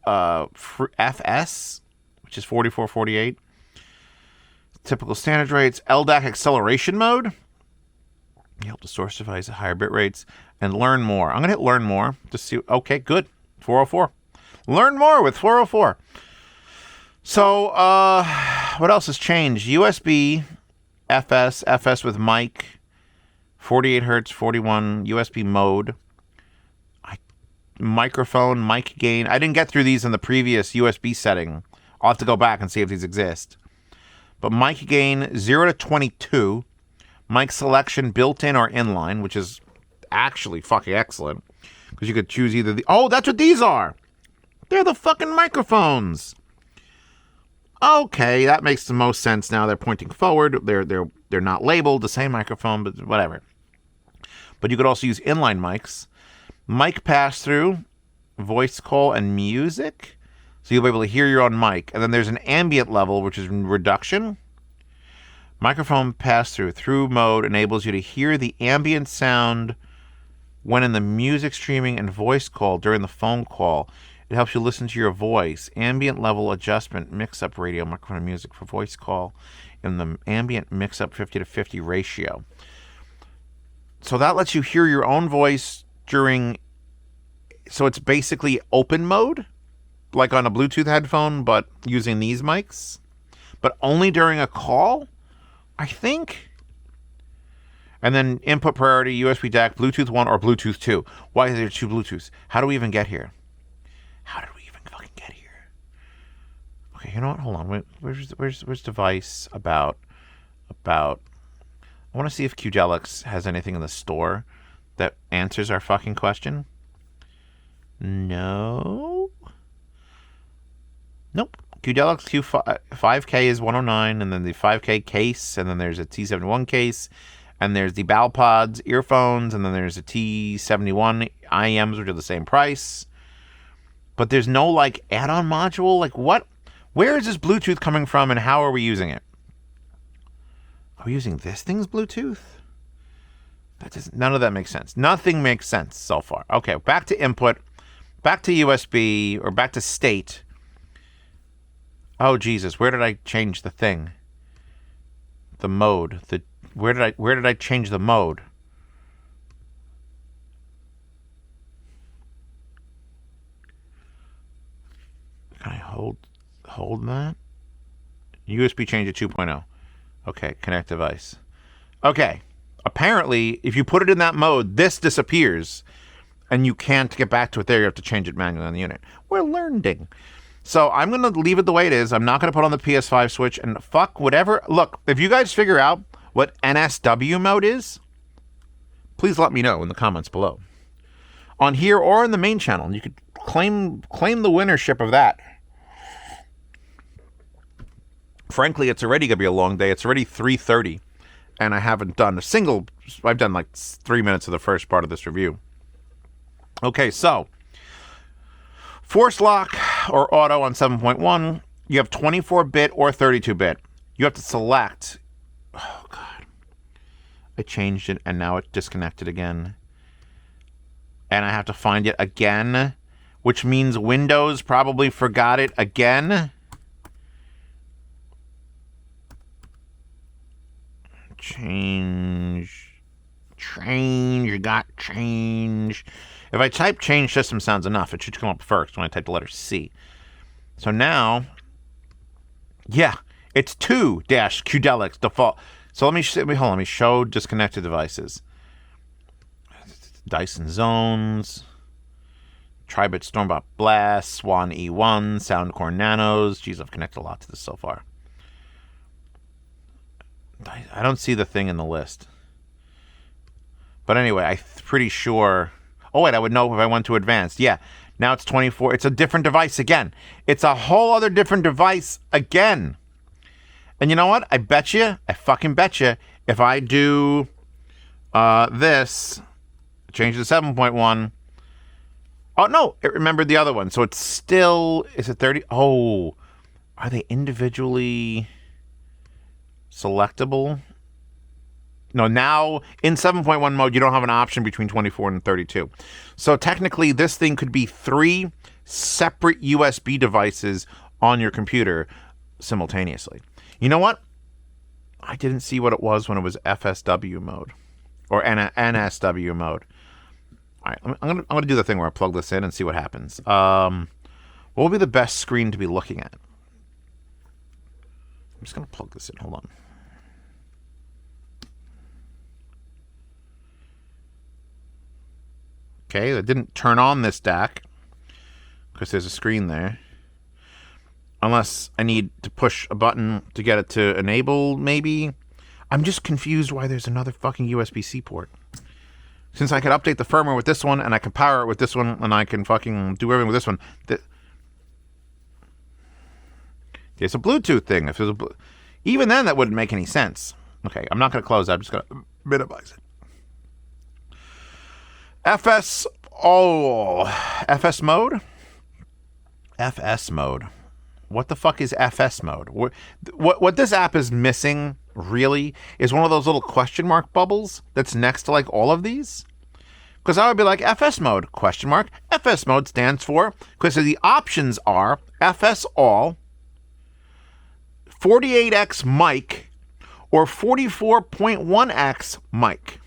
FS, which is 4448. Typical standard rates. LDAC acceleration mode. You help the source device at higher bit rates. And learn more. I'm going to hit learn more to see. Okay, good. 404. Learn more with 404. So, what else has changed? USB, FS with mic, 48 hertz, 41, USB mode, microphone, mic gain. I didn't get through these in the previous USB setting. I'll have to go back and see if these exist. But mic gain, 0 to 22. Mic selection built-in or inline, which is actually fucking excellent. Because you could choose either the... Oh, that's what these are! They're the fucking microphones! Okay, that makes the most sense now. They're pointing forward. They're not labeled the same microphone, but whatever. But you could also use inline mics. Mic pass-through, voice call, and music. So you'll be able to hear your own mic. And then there's an ambient level, which is reduction. Microphone pass-through. Through mode enables you to hear the ambient sound when in the music streaming and voice call during the phone call. It helps you listen to your voice. Ambient level adjustment, mix-up radio, microphone and music for voice call in the ambient mix-up 50 to 50 ratio. So that lets you hear your own voice during... So it's basically open mode, like on a Bluetooth headphone, but using these mics. But only during a call, I think. And then input priority, USB DAC, Bluetooth 1 or Bluetooth 2. Why are there two Bluetooths? How do we even get here? How did we even fucking get here? Okay, you know what? Hold on. Where's device about? I want to see if Qudelix has anything in the store that answers our fucking question. No. Nope. Qudelix Q5K is 109, and then the 5K case, and then there's a T71 case, and there's the BalPods earphones, and then there's a T71 IEMs, which are the same price. But there's no, like, add-on module? Like, what? Where is this Bluetooth coming from, and how are we using it? Are we using this thing's Bluetooth? None of that makes sense. Nothing makes sense so far. Okay, back to input. Back to USB, or back to state. Oh, Jesus, where did I change the thing? The mode. Where did I change the mode? Can I hold that? USB change to 2.0. Okay, connect device. Okay. Apparently, if you put it in that mode, this disappears. And you can't get back to it there. You have to change it manually on the unit. We're learning. So I'm going to leave it the way it is. I'm not going to put on the PS5 switch. And fuck whatever. Look, if you guys figure out what NSW mode is, please let me know in the comments below. On here or in the main channel. You could claim the winnership of that. Frankly, it's already going to be a long day. It's already 3:30. And I haven't done I've done like 3 minutes of the first part of this review. Okay, so force lock or auto on 7.1, you have 24-bit or 32-bit. You have to select. Oh, God. I changed it, and now it disconnected again. And I have to find it again, which means Windows probably forgot it again. Change. If I type change system sounds enough, it should come up first when I type the letter C. So now, yeah, it's 2-Qudelix default. So let me show disconnected devices. Dyson Zones, Tribit Stormbot Blast, Swan E1, Soundcore Nanos. Geez, I've connected a lot to this so far. I don't see the thing in the list. But anyway, I'm pretty sure... Oh, wait, I would know if I went to advanced. Yeah, now it's 24. It's a different device again. It's a whole other different device again. And you know what? I fucking bet you, if I do this, change to 7.1. Oh, no, it remembered the other one. So it's still... Is it 30? Oh, are they individually selectable? No, now in 7.1 mode, you don't have an option between 24 and 32. So technically, this thing could be 3 separate USB devices on your computer simultaneously. You know what? I didn't see what it was when it was FSW mode or NSW mode. All right, I'm gonna do the thing where I plug this in and see what happens. What would be the best screen to be looking at? I'm just gonna plug this in. Hold on. Okay, that didn't turn on this DAC because there's a screen there. Unless I need to push a button to get it to enable, maybe. I'm just confused why there's another fucking USB-C port. Since I could update the firmware with this one, and I can power it with this one, and I can fucking do everything with this one. It's a Bluetooth thing. If it was even then, that wouldn't make any sense. Okay, I'm not going to close that. I'm just going to minimize it. FS mode? FS mode. What the fuck is FS mode? What this app is missing, really, is one of those little question mark bubbles that's next to, like, all of these. Because I would be like, FS mode, question mark. FS mode stands for, because the options are FS all, 48x mic, or 44.1x mic.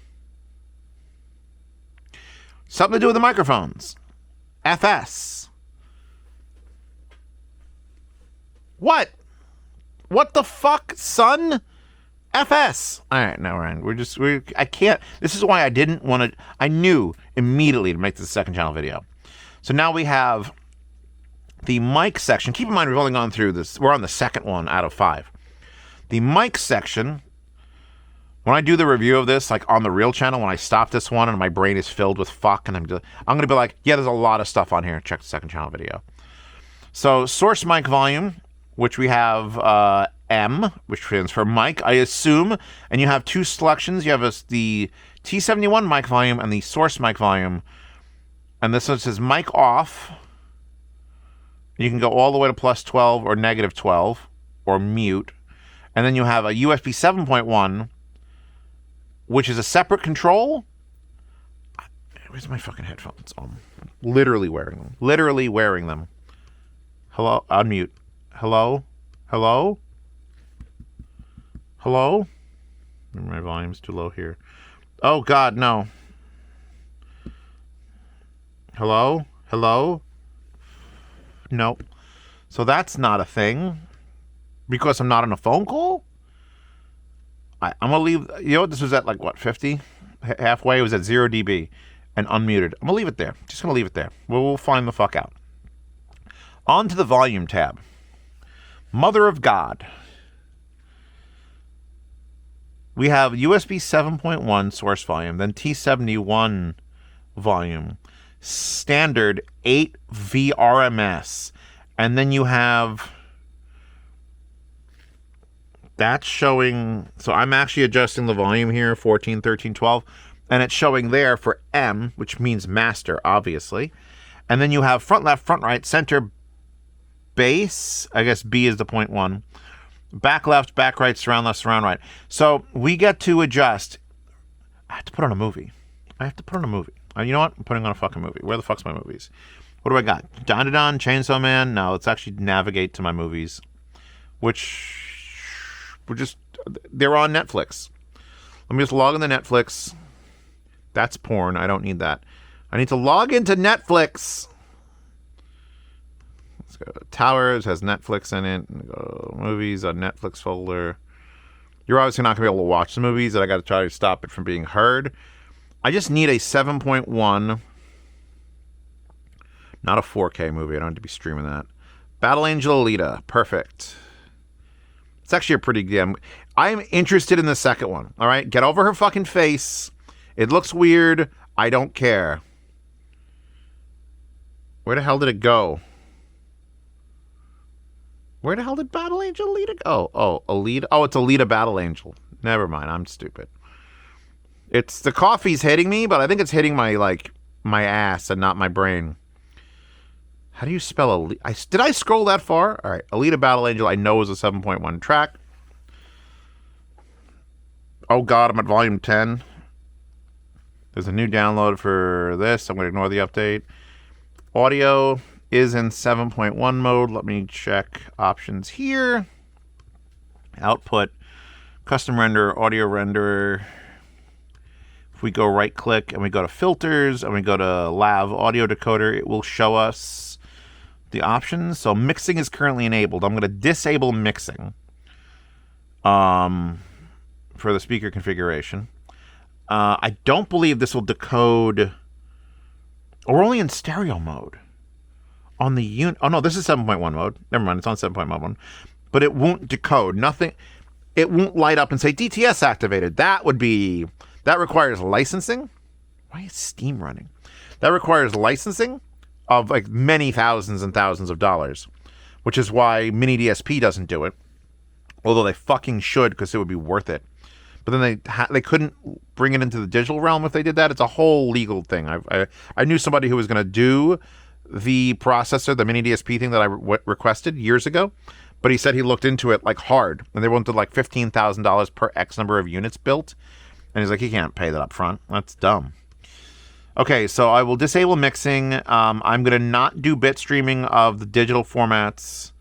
Something to do with the microphones. FS. What? What the fuck, son? FS. All right, now Ryan, I can't. This is why I didn't want to. I knew immediately to make this second channel video. So now we have the mic section. Keep in mind, we've only gone through this. We're on the second one out of 5. The mic section. When I do the review of this, like on the real channel, when I stop this one and my brain is filled with fuck, and I'm going to be like, yeah, there's a lot of stuff on here. Check the second channel video. So source mic volume, which we have M, which stands for mic, I assume. And you have 2 selections. You have the T71 mic volume and the source mic volume. And this one says mic off. You can go all the way to +12 or -12 or mute. And then you have a USB 7.1, which is a separate control. Where's my fucking headphones? I'm literally wearing them. Literally wearing them. Hello? Unmute. Hello? Hello? Hello? My volume's too low here. Oh, God, no. Hello? Hello? Nope. So that's not a thing. Because I'm not on a phone call? I'm going to leave... You know what? This was at, like, what, 50? Halfway, it was at 0 dB. And unmuted. I'm going to leave it there. Just going to leave it there. We'll find the fuck out. On to the volume tab. Mother of God. We have USB 7.1 source volume, then T71 volume, standard 8 VRMS, and then you have... That's showing... So I'm actually adjusting the volume here, 14, 13, 12, and it's showing there for M, which means master, obviously. And then you have front left, front right, center, bass. I guess B is the 0.1. Back left, back right, surround left, surround right. So we get to adjust. I have to put on a movie. You know what? I'm putting on a fucking movie. Where the fuck's my movies? What do I got? Don to Don, Chainsaw Man? No, let's actually navigate to my movies. Which... They're on Netflix. Let me just log into Netflix. That's porn. I don't need that. I need to log into Netflix. Let's go to Towers. Has Netflix in it. Go movies on Netflix folder. You're obviously not going to be able to watch the movies. I got to try to stop it from being heard. I just need a 7.1. Not a 4K movie. I don't need to be streaming that. Battle Angel Alita. Perfect. It's actually a pretty damn... I'm interested in the second one. All right? Get over her fucking face. It looks weird. I don't care. Where the hell did it go? Where the hell did Battle Angel Alita go? Oh, Alita. Oh, it's Alita Battle Angel. Never mind. I'm stupid. It's... The coffee's hitting me, but I think it's hitting my, like, my ass and not my brain. How do you spell Alita? Did I scroll that far? All right. Alita Battle Angel, I know, is a 7.1 track. Oh, God, I'm at volume 10. There's a new download for this. I'm going to ignore the update. Audio. is in 7.1 mode. Let me check options here. Output, custom render, audio renderer. If we go right click and we go to filters and we go to lav audio decoder, it will show us the options. So mixing is currently enabled. I'm going to disable mixing for the speaker configuration. I don't believe this will decode. Oh, we're only in stereo mode on the unit. Oh no, this is 7.1 mode. Never mind, it's on 7.1, but it won't decode. Nothing. It won't light up and say DTS activated. That requires licensing. Why is Steam running? That requires licensing of like many thousands and thousands of dollars, which is why Mini DSP doesn't do it. Although they fucking should, because it would be worth it. But then they couldn't bring it into the digital realm if they did that. It's a whole legal thing. I knew somebody who was going to do the processor, the Mini DSP thing that I requested years ago, but he said he looked into it like hard, and they wanted like $15,000 per X number of units built, and he's like, he can't pay that up front. That's dumb. Okay, so I will disable mixing. I'm going to not do bit streaming of the digital formats.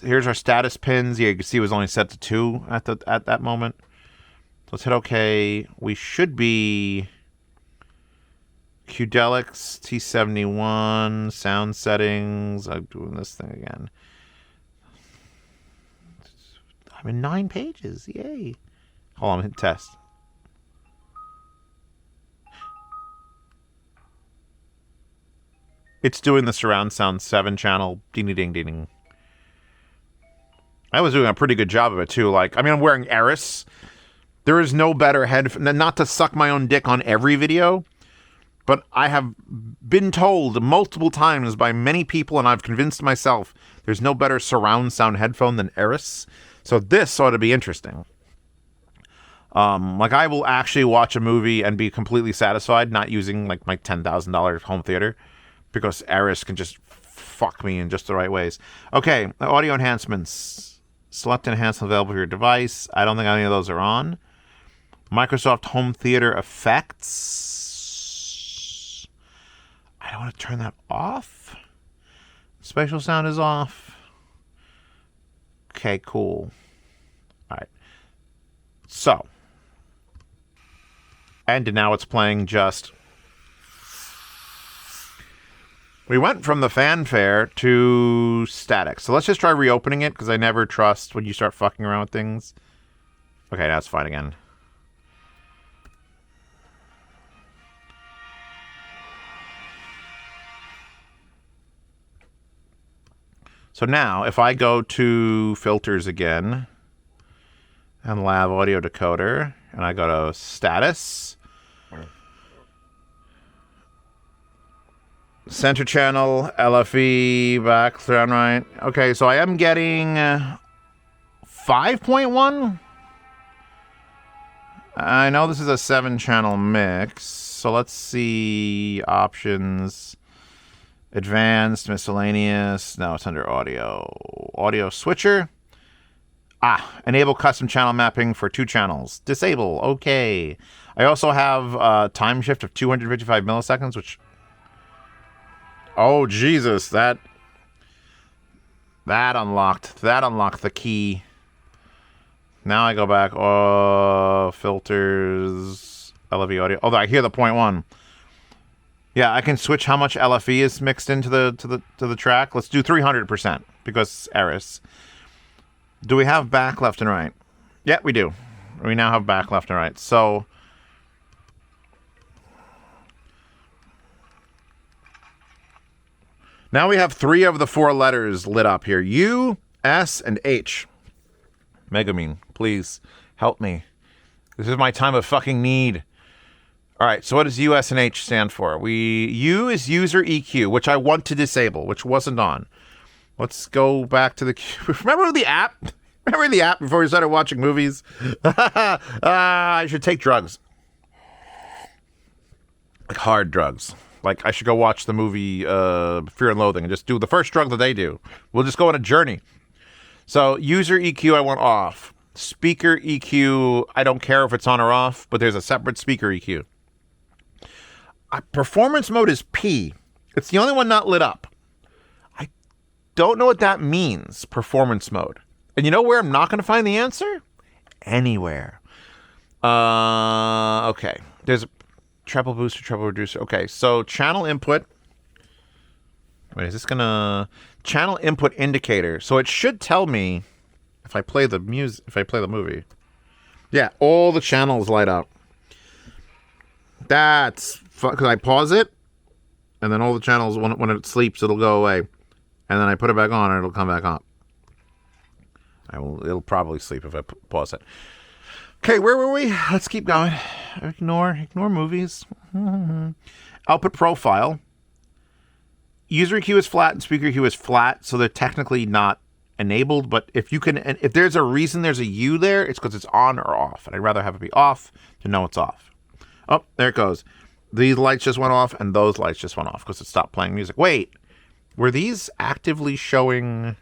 Here's our status pins. Yeah, you can see it was only set to 2 at that moment. Let's hit OK. We should be Qudelix, T71, sound settings. I'm doing this thing again. I'm in 9 pages. Yay. Hold on, hit test. It's doing the surround sound 7 channel. Ding, ding, ding, ding. I was doing a pretty good job of it, too. Like, I mean, I'm wearing Eris. There is no better headphone. Not to suck my own dick on every video, but I have been told multiple times by many people, and I've convinced myself, there's no better surround sound headphone than Eris. So this ought to be interesting. Like, I will actually watch a movie and be completely satisfied, not using, like, my $10,000 home theater, because Eris can just fuck me in just the right ways. Okay, audio enhancements. Select enhancement available for your device. I don't think any of those are on. Microsoft Home Theater effects. I don't want to turn that off. Spatial sound is off. Okay, cool. All right. So. And now it's playing just... We went from the fanfare to static. So let's just try reopening it, because I never trust when you start fucking around with things. Okay, now it's fine again. So now, if I go to filters again, and lav audio decoder, and I go to status... Center channel, LFE, back, sound right. Okay, so I am getting 5.1. I know this is a 7-channel mix. So let's see options. Advanced, miscellaneous. No, it's under audio. Audio switcher. Enable custom channel mapping for 2 channels. Disable. Okay. I also have time shift of 255 milliseconds, which... Oh, Jesus, that unlocked the key. Now I go back. Oh, filters, LFE audio. Oh, I hear the 0.1. Yeah, I can switch how much LFE is mixed into the track. Let's do 300% because it's Eris. Do we have back, left, and right? Yeah, we do. We now have back, left, and right. So... Now we have 3 of the 4 letters lit up here. U, S, and H. Megamine, please help me. This is my time of fucking need. All right, so what does U, S, and H stand for? U is user EQ, which I want to disable, which wasn't on. Let's go back to the... Remember the app? Remember the app before we started watching movies? I should take drugs. Like hard drugs. Like, I should go watch the movie Fear and Loathing and just do the first drug that they do. We'll just go on a journey. So, user EQ I want off. Speaker EQ, I don't care if it's on or off, but there's a separate speaker EQ. Performance mode is P. It's the only one not lit up. I don't know what that means, performance mode. And you know where I'm not going to find the answer? Anywhere. Okay. There's a treble booster, treble reducer. Okay, so channel input. Wait, is this going to... Channel input indicator. So it should tell me if I play the movie. Yeah, all the channels light up. That's because I pause it, and then all the channels, when it sleeps, it'll go away. And then I put it back on, and it'll come back up. It'll probably sleep if I pause it. Okay, where were we? Let's keep going. Ignore movies. Output profile. User EQ is flat and speaker EQ is flat, so they're technically not enabled. But if there's a reason there's a U there, it's because it's on or off. And I'd rather have it be off to know it's off. Oh, there it goes. These lights just went off, and those lights just went off because it stopped playing music. Wait, were these actively showing...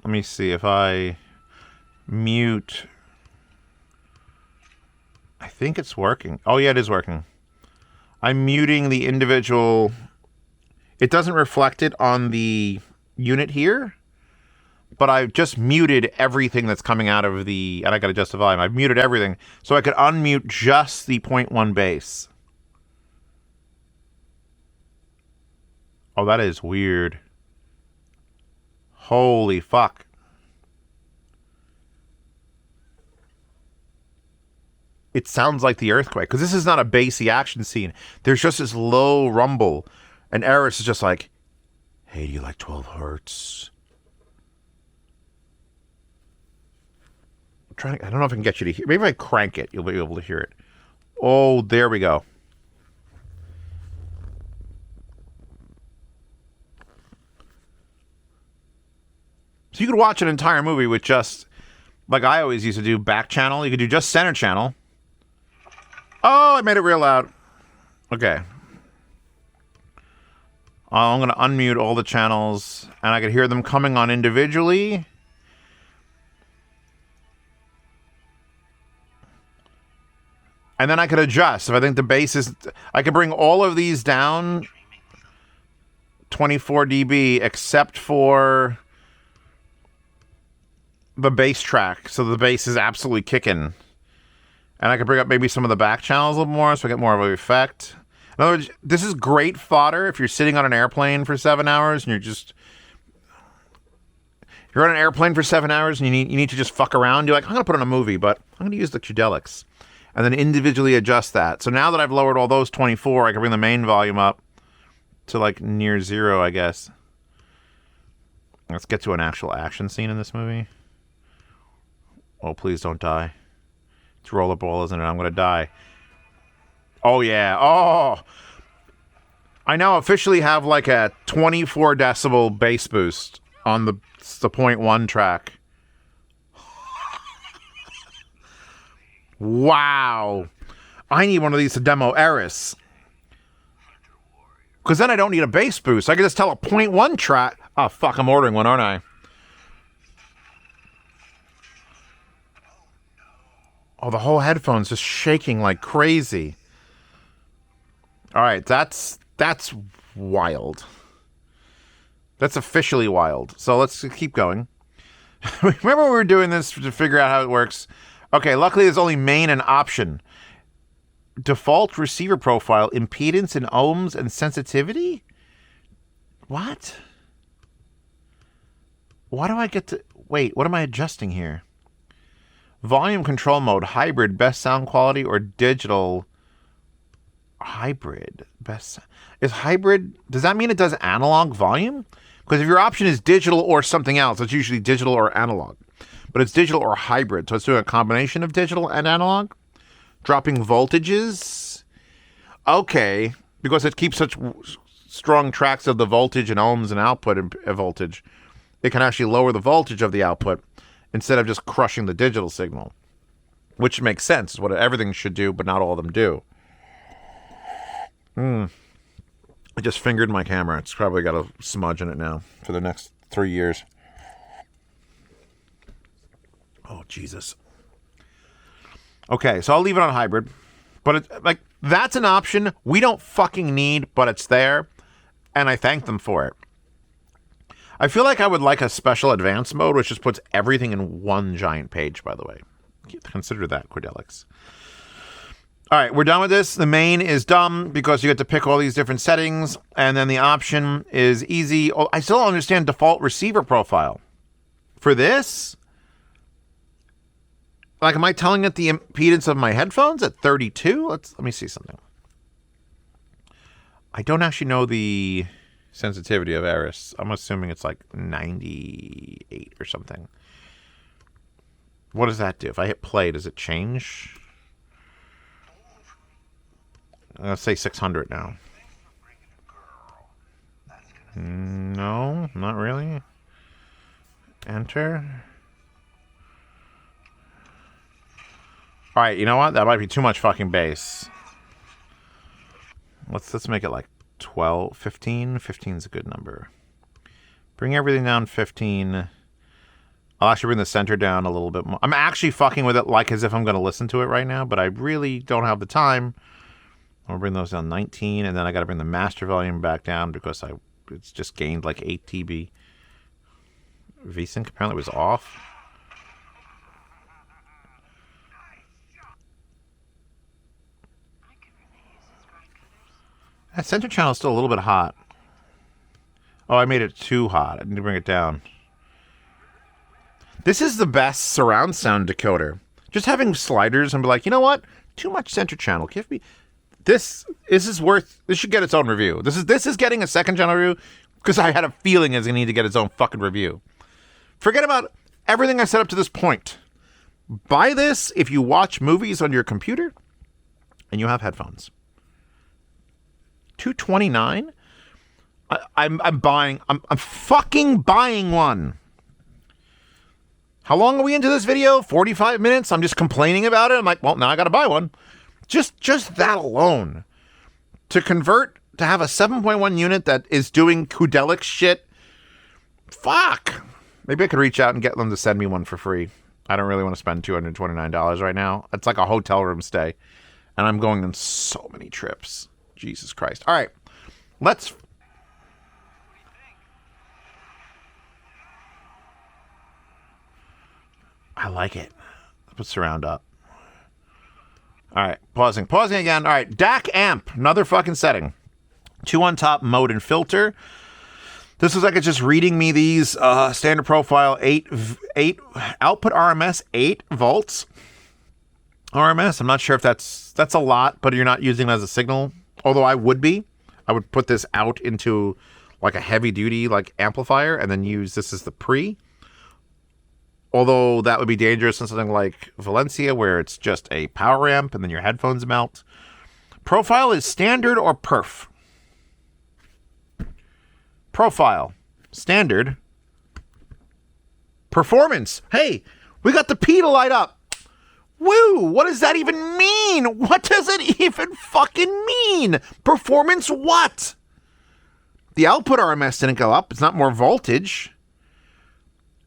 Let me see if I mute... I think it's working. Oh, yeah, it is working. I'm muting the individual... It doesn't reflect it on the unit here, but I've just muted everything that's coming out of the... And I got to adjust the volume. I've muted everything, so I could unmute just the 0.1 bass. Oh, that is weird. Holy fuck. It sounds like the earthquake, because this is not a bassy action scene. There's just this low rumble, and Eris is just like, hey, do you like 12 hertz? I don't know if I can get you to hear. Maybe if I crank it, you'll be able to hear it. Oh, there we go. So you could watch an entire movie with just, like I always used to do, back channel. You could do just center channel. Oh, I made it real loud. Okay. I'm going to unmute all the channels, and I could hear them coming on individually. And then I could adjust. If I think the bass is... I could bring all of these down 24 dB, except for the bass track. So the bass is absolutely kicking. And I could bring up maybe some of the back channels a little more so I get more of an effect. In other words, this is great fodder if you're sitting on an airplane for 7 hours and you're on an airplane for 7 hours and you need to just fuck around. You're like, I'm going to put on a movie, but I'm going to use the Qudelix. And then individually adjust that. So now that I've lowered all those 24, I can bring the main volume up to like near 0, I guess. Let's get to an actual action scene in this movie. Oh, please don't die. It's rollerball, isn't it? I'm going to die. Oh, yeah. Oh! I now officially have like a 24 decibel bass boost on the 0.1 track. Wow. I need one of these to demo Eris. Because then I don't need a bass boost. I can just tell a 0.1 track. Oh, fuck, I'm ordering one, aren't I? Oh, the whole headphone's just shaking like crazy. All right, that's wild. That's officially wild. So let's keep going. Remember we were doing this to figure out how it works? Okay, luckily there's only main and option. Default receiver profile, impedance in ohms and sensitivity? What? Why do I get to... Wait, what am I adjusting here? Volume control mode, hybrid, best sound quality, or digital... Hybrid, best... Is hybrid... Does that mean it does analog volume? Because if your option is digital or something else, it's usually digital or analog. But it's digital or hybrid, so it's doing a combination of digital and analog. Dropping voltages. Okay, because it keeps such strong tracks of the voltage and ohms and output and voltage, it can actually lower the voltage of the output instead of just crushing the digital signal. Which makes sense, is what everything should do, but not all of them do. I just fingered my camera. It's probably got a smudge in it now for the next 3 years. Oh, Jesus. Okay, so I'll leave it on hybrid. But like, that's an option we don't fucking need, but it's there, and I thank them for it. I feel like I would like a special advanced mode, which just puts everything in one giant page, by the way. Consider that, Qudelix. All right, we're done with this. The main is dumb because you get to pick all these different settings, and then the option is easy. Oh, I still don't understand default receiver profile. For this, like, am I telling it the impedance of my headphones at 32? Let me see something. I don't actually know the sensitivity of Eris. I'm assuming it's like 98 or something. What does that do? If I hit play, does it change? Let's say 600 now. No, not really. Enter. All right, you know what? That might be too much fucking bass. Let's make it like 12, 15. 15 is a good number. Bring everything down 15. I'll actually bring the center down a little bit more. I'm actually fucking with it like as if I'm going to listen to it right now, but I really don't have the time. I'll bring those down 19, and then I got to bring the master volume back down because it's just gained like 8 dB. VSync apparently was off. That center channel is still a little bit hot. Oh, I made it too hot. I need to bring it down. This is the best surround sound decoder. Just having sliders and be like, you know what? Too much center channel. Give me this. This should get its own review. This is getting a second channel review because I had a feeling it's gonna need to get its own fucking review. Forget about everything I said up to this point. Buy this if you watch movies on your computer and you have headphones. $229. I'm fucking buying one. How long are we into this video? 45 minutes. I'm just complaining about it. I'm like, well, now I got to buy one. Just that alone. To convert, to have a 7.1 unit that is doing Qudelix shit. Fuck. Maybe I could reach out and get them to send me one for free. I don't really want to spend $229 right now. It's like a hotel room stay. And I'm going on so many trips. Jesus Christ. All right. Let's... I like it. Let's put surround up. All right. Pausing again. All right. DAC amp. Another fucking setting. 2 on top, mode and filter. This is like it's just reading me these standard profile 8 output RMS 8 volts. RMS. I'm not sure if that's a lot, but you're not using it as a signal. Although I would be. I would put this out into like a heavy duty like amplifier and then use this as the pre. Although that would be dangerous in something like Valencia where it's just a power amp and then your headphones melt. Profile is standard or perf? Profile. Standard. Performance. Hey, we got the P to light up. Woo! What does that even mean? What does it even fucking mean? Performance what? The output RMS didn't go up. It's not more voltage.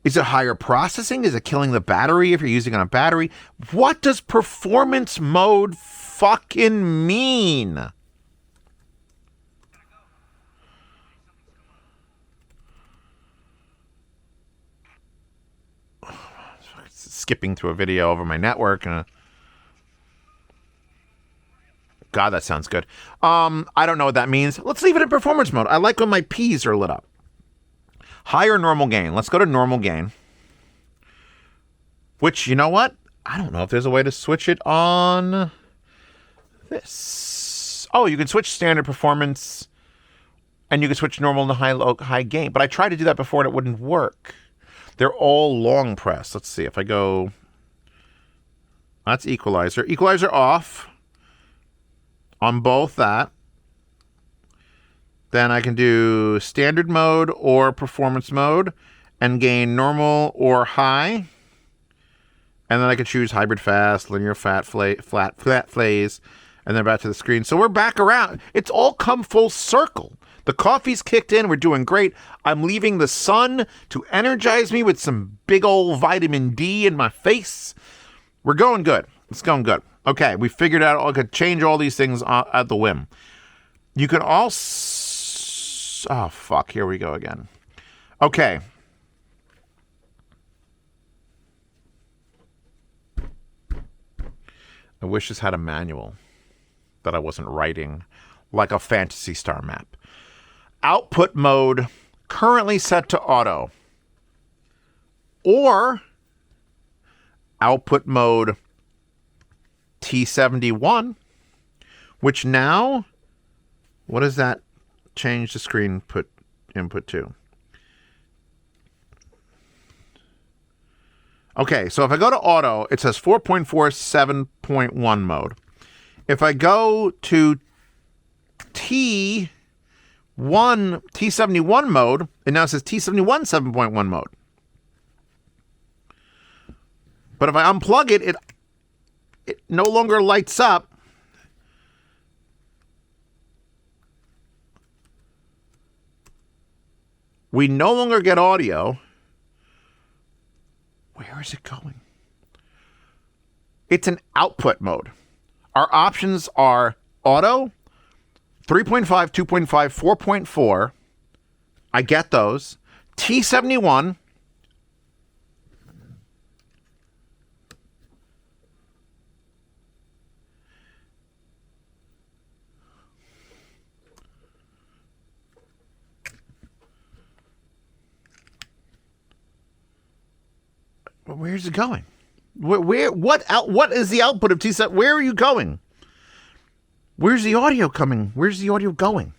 Is it higher processing? Is it killing the battery if you're using it on a battery? What does performance mode fucking mean? Skipping through a video over my network. God, that sounds good. I don't know what that means. Let's leave it in performance mode. I like when my P's are lit up. Higher normal gain. Let's go to normal gain. Which, you know what? I don't know if there's a way to switch it on this. Oh, you can switch standard performance and you can switch normal to high gain. But I tried to do that before and it wouldn't work. They're all long press. Let's see if I go. That's equalizer. Equalizer off on both that. Then I can do standard mode or performance mode and gain normal or high. And then I can choose hybrid fast, linear flat phase, and then back to the screen. So we're back around. It's all come full circle. The coffee's kicked in. We're doing great. I'm leaving the sun to energize me with some big old vitamin D in my face. We're going good. It's going good. Okay, we figured out I could change all these things at the whim. You can also... Oh, fuck. Here we go again. Okay. I wish this had a manual that I wasn't writing like a Phantasy Star map. Output mode currently set to auto. Or output mode T71, which now, what does that change the screen input to? Okay, so if I go to auto, it says 4.4 7.1 mode. If I go to T71 mode, it now says T71 7.1 mode. But if I unplug it, it no longer lights up. We no longer get audio. Where is it going? It's an output mode. Our options are auto, 3.5, 2.5, 4.4. I get those. T71. Where's it going? What is the output of T7? Where are you going? Where's the audio coming? Where's the audio going?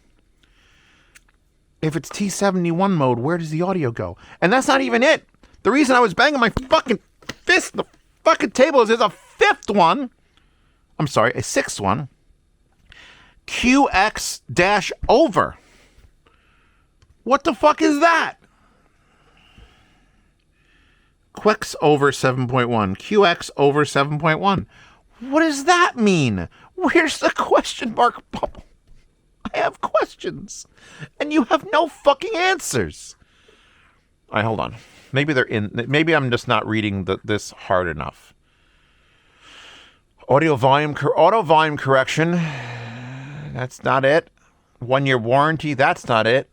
If it's T71 mode, where does the audio go? And that's not even it. The reason I was banging my fucking fist in the fucking table is there's a fifth one. I'm sorry, a sixth one. QX-over. What the fuck is that? QX over 7.1. QX over 7.1. What does that mean? Where's the question mark bubble? I have questions. And you have no fucking answers. All right, hold on. Maybe they're in. Maybe I'm just not reading this hard enough. Auto volume correction. That's not it. 1 year warranty. That's not it.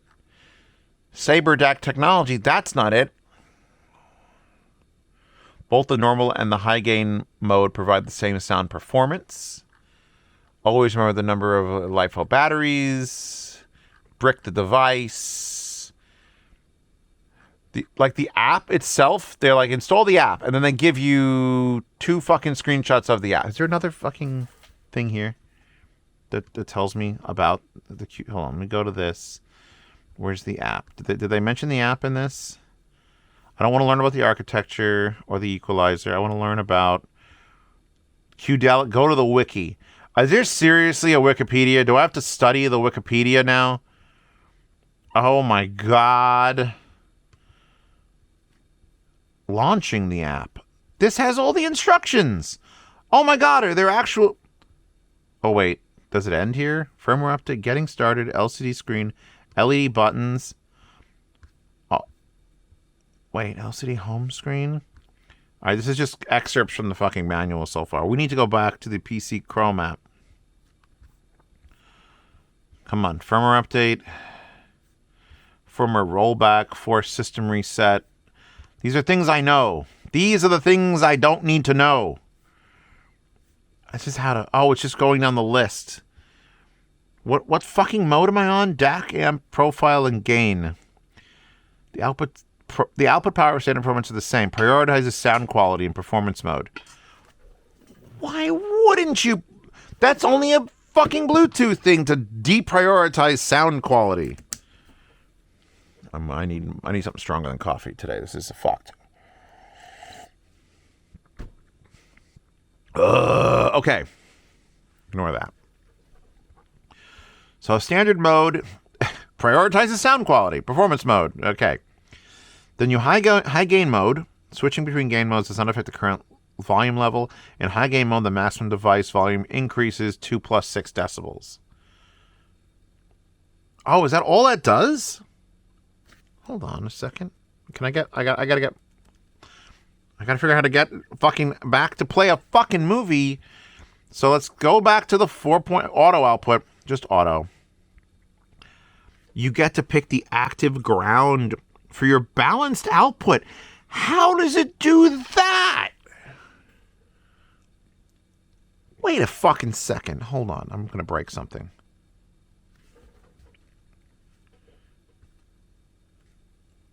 Saber DAC technology. That's not it. Both the normal and the high gain mode provide the same sound performance. Always remember the number of LiFePO batteries. Brick the device. The app itself, they're like, install the app, and then they give you 2 fucking screenshots of the app. Is there another fucking thing here that tells me about the... Hold on, let me go to this. Where's the app? Did they mention the app in this? I don't want to learn about the architecture or the equalizer. I want to learn about Qudelix. Go to the wiki. Is there seriously a Wikipedia? Do I have to study the Wikipedia now? Oh my God. Launching the app. This has all the instructions. Oh my God, are there actual... Oh wait, does it end here? Firmware update, getting started, LCD screen, LED buttons... Wait, LCD home screen? All right, this is just excerpts from the fucking manual so far. We need to go back to the PC Chrome app. Come on, firmware update. Firmware rollback, force system reset. These are things I know. These are the things I don't need to know. That's just how to... Oh, it's just going down the list. What fucking mode am I on? DAC, amp, profile, and gain. The output power standard performance are the same. Prioritizes sound quality in performance mode. Why wouldn't you? That's only a fucking Bluetooth thing to deprioritize sound quality. I need something stronger than coffee today. This is fucked. Okay. Ignore that. So standard mode prioritizes sound quality. Performance mode. Okay. Then you high gain mode. Switching between gain modes does not affect the current volume level. In high gain mode, the maximum device volume increases 2 + 6 decibels. Oh, is that all that does? Hold on a second. I gotta figure out how to get fucking back to play a fucking movie So let's go back to the 4-point auto output. Just auto. You get to pick the active ground for your balanced output. How does it do that? Wait a fucking second. Hold on. I'm going to break something.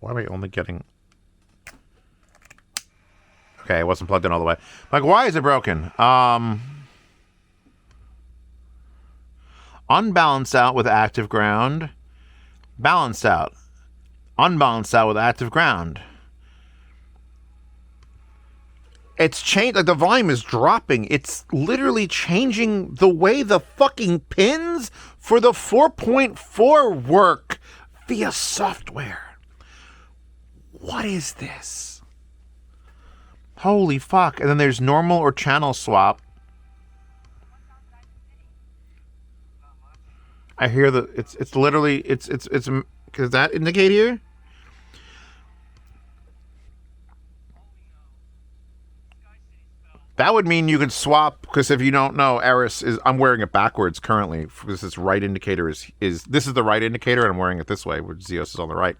Why am I only getting... Okay, it wasn't plugged in all the way. Like, why is it broken? Unbalanced out with active ground. Balanced out. Unbalanced out with active ground. It's changed. Like, the volume is dropping. It's literally changing the way the fucking pins for the 4.4 work via software. What is this? Holy fuck. And then there's normal or channel swap. I hear the it's literally it's does that indicate here? That would mean you could swap, because if you don't know, Eris is, I'm wearing it backwards currently because this right indicator is this is the right indicator and I'm wearing it this way, where Zeos is on the right.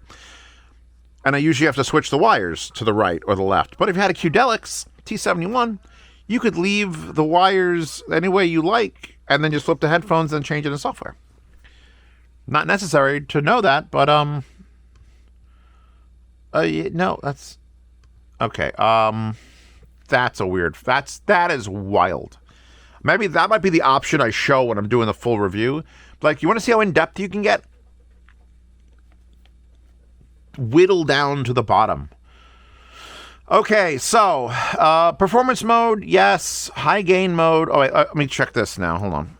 And I usually have to switch the wires to the right or the left. But if you had a Qudelix T71, you could leave the wires any way you like and then just flip the headphones and change it in software. Not necessary to know that, but no, that's okay. That's a weird. That is wild. Maybe that might be the option I show when I'm doing the full review. Like, you want to see how in depth you can get? Whittle down to the bottom. Okay, so performance mode, yes. High gain mode. Oh wait, let me check this now. Hold on.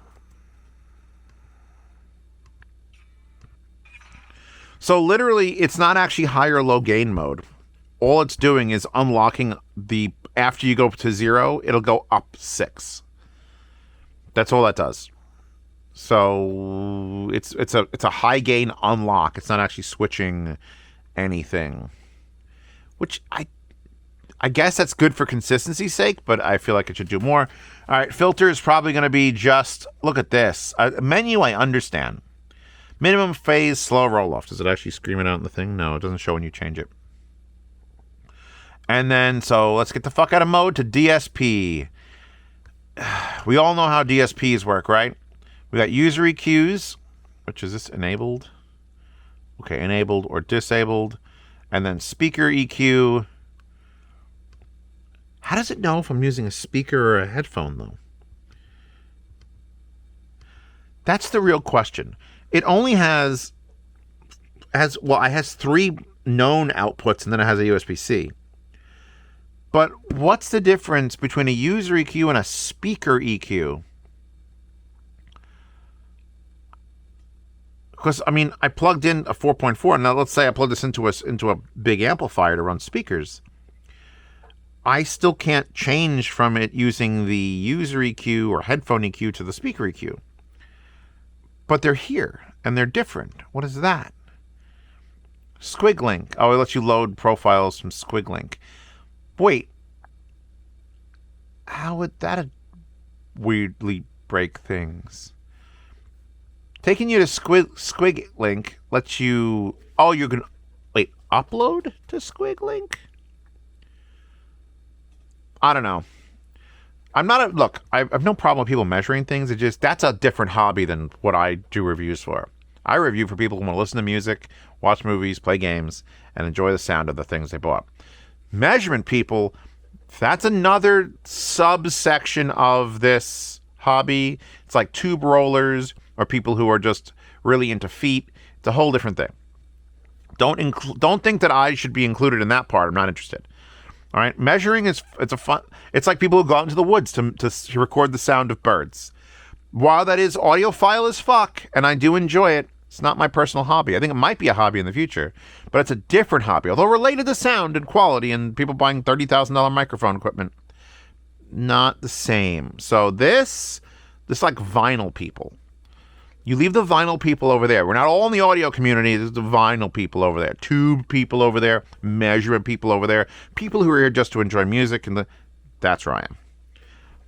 So literally, it's not actually high or low gain mode. All it's doing is unlocking the, after you go to 0, it'll go up 6. That's all that does. So it's a high gain unlock. It's not actually switching anything, which I guess that's good for consistency's sake, but I feel like it should do more. All right, filter is probably going to be just, look at this. Menu, I understand. Minimum phase, slow roll-off. Does it actually scream it out in the thing? No, it doesn't show when you change it. And then, so let's get the fuck out of mode to DSP. We all know how DSPs work, right? We got user EQs, which is this enabled? Okay, enabled or disabled. And then speaker EQ. How does it know if I'm using a speaker or a headphone, though? That's the real question. It only has 3 known outputs, and then it has a USB-C. But what's the difference between a user EQ and a speaker EQ? Because, I mean, I plugged in a 4.4. Now, let's say I plug this into a big amplifier to run speakers. I still can't change from it using the user EQ or headphone EQ to the speaker EQ. But they're here, and they're different. What is that? SquigLink. Oh, it lets you load profiles from SquigLink. Wait. How would that weirdly break things? Taking you to SquigLink lets you... Oh, you can... Wait, upload to SquigLink? I don't know. I'm not a... Look, I have no problem with people measuring things. It just... That's a different hobby than what I do reviews for. I review for people who want to listen to music, watch movies, play games, and enjoy the sound of the things they bought. Measurement people, that's another subsection of this hobby. It's like tube rollers or people who are just really into feet. It's a whole different thing. Don't think that I should be included in that part. I'm not interested. All right, measuring it's like people who go out into the woods to record the sound of birds. While that is audiophile as fuck, and I do enjoy it, it's not my personal hobby. I think it might be a hobby in the future, but it's a different hobby, although related to sound and quality and people buying $30,000 microphone equipment. Not the same. So this like vinyl people. You leave the vinyl people over there. We're not all in the audio community. There's the vinyl people over there. Tube people over there. Measurement people over there. People who are here just to enjoy music. That's where I am.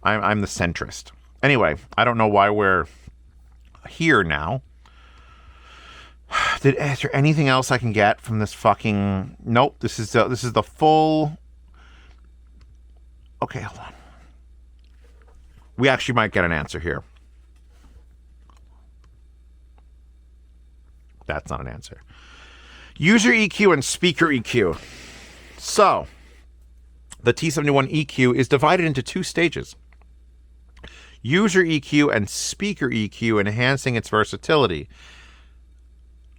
I'm the centrist. Anyway, I don't know why we're here now. Is there anything else I can get from this fucking... Nope, this is the full... Okay, hold on. We actually might get an answer here. That's not an answer. User EQ and speaker EQ. So, the T71 EQ is divided into two stages. User EQ and speaker EQ, enhancing its versatility,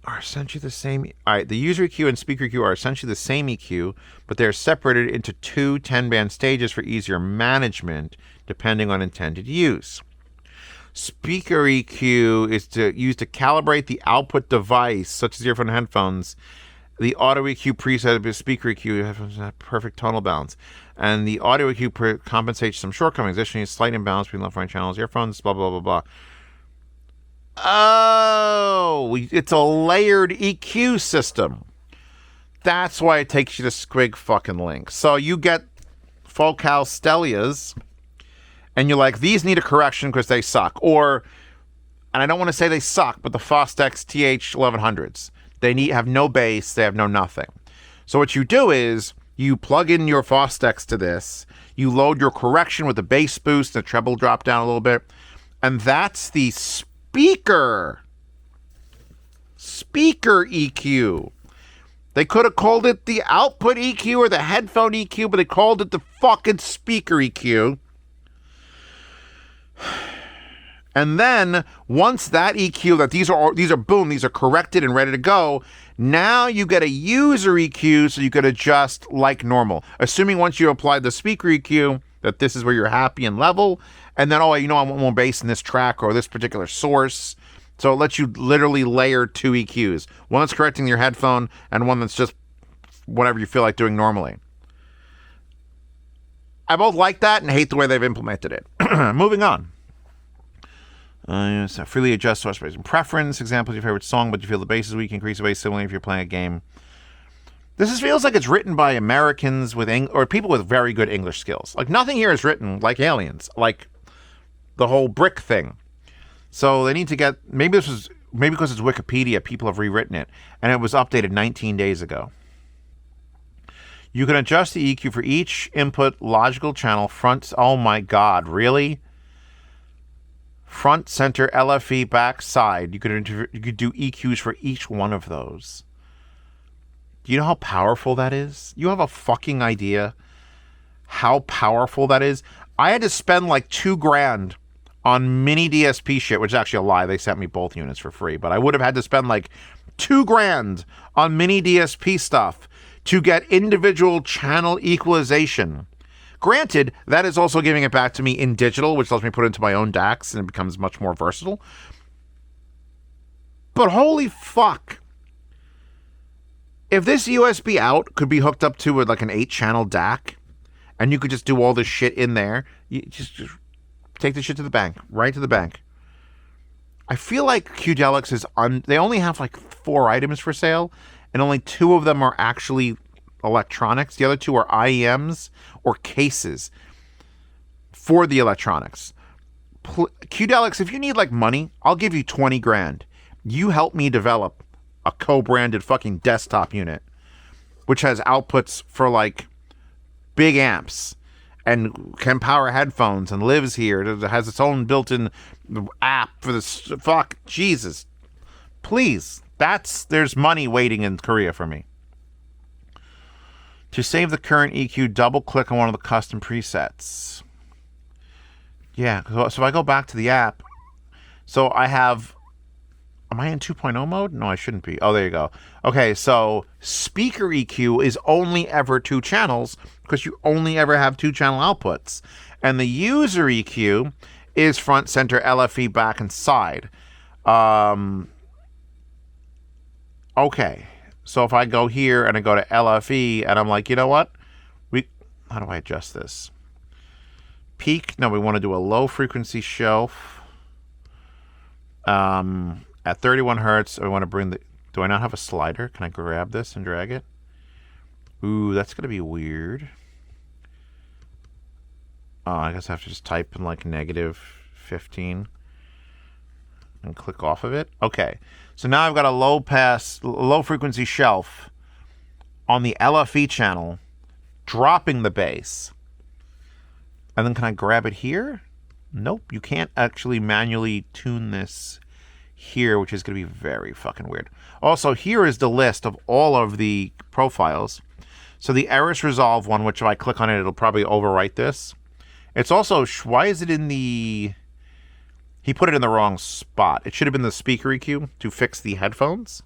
are essentially the same. All right, the user EQ and speaker EQ are essentially the same EQ, but they're separated into two 10-band stages for easier management, depending on intended use. Speaker EQ is used to calibrate the output device, such as earphone and headphones. The auto EQ preset of speaker EQ has perfect tonal balance. And the audio EQ compensates some shortcomings. Additionally, a slight imbalance between left and right channels, earphones, blah, blah, blah, blah. Oh, it's a layered EQ system. That's why it takes you to Squig fucking Link. So you get Focal Stellias, and you're like, these need a correction because they suck. Or, and I don't want to say they suck, but the Fostex TH1100s, they have no bass, they have no nothing. So what you do is, you plug in your Fostex to this, you load your correction with the bass boost, the treble drop down a little bit, and that's the speaker EQ. They could have called it the output EQ or the headphone EQ, but they called it the fucking speaker EQ. And then once that EQ, that these are boom, these are corrected and ready to go. Now you get a user EQ, so you could adjust like normal. Assuming once you apply the speaker EQ, that this is where you're happy and level. And then, I want more bass in this track or this particular source. So it lets you literally layer two EQs. One that's correcting your headphone and one that's just whatever you feel like doing normally. I both like that and hate the way they've implemented it. Moving on. Freely adjust source bass and preference. Examples of your favorite song, but you feel the bass is weak. Increase the bass similarly if you're playing a game. This feels like it's written by Americans or people with very good English skills. Like nothing here is written like Aliens, like the whole brick thing. So they need to get maybe because it's Wikipedia, people have rewritten it, and it was updated 19 days ago. You can adjust the EQ for each input logical channel front. Oh my God, really? Front, center, LFE, back, side. You could do EQs for each one of those. Do you know how powerful that is? You have a fucking idea how powerful that is? I had to spend like $2,000 on mini DSP shit, which is actually a lie. They sent me both units for free, but I would have had to spend like $2,000 on mini DSP stuff to get individual channel equalization. Granted, that is also giving it back to me in digital, which lets me put it into my own DACs and it becomes much more versatile. But holy fuck. If this USB out could be hooked up to like an 8-channel DAC and you could just do all this shit in there, you just take the shit to the bank, right to the bank. I feel like Qudelix is they only have like 4 items for sale and only 2 of them are actually electronics. The other 2 are IEMs or cases for the electronics. Qudelix, if you need like money, I'll give you $20,000. You help me develop a co-branded fucking desktop unit, which has outputs for like big amps and can power headphones and lives here. It has its own built-in app for this. Fuck, Jesus. Please. There's money waiting in Korea for me. To save the current EQ, double-click on one of the custom presets. Yeah, so if I go back to the app, so I have... Am I in 2.0 mode? No, I shouldn't be. Oh, there you go. Okay, so speaker EQ is only ever 2 channels because you only ever have 2 channel outputs. And the user EQ is front, center, LFE, back, and side. Okay, so if I go here and I go to LFE and I'm like, you know what? How do I adjust this? Peak. No, we want to do a low frequency shelf. At 31 hertz, I want to bring the... Do I not have a slider? Can I grab this and drag it? Ooh, that's going to be weird. Oh, I guess I have to just type in like 15. And click off of it. Okay. So now I've got a low frequency shelf on the LFE channel, dropping the bass. And then can I grab it here? Nope. You can't actually manually tune this here, which is going to be very fucking weird. Also, here is the list of all of the profiles. So the Eris Resolve one, which if I click on it, it'll probably overwrite this. It's also, why is it in the... He put it in the wrong spot. It should have been the speaker EQ to fix the headphones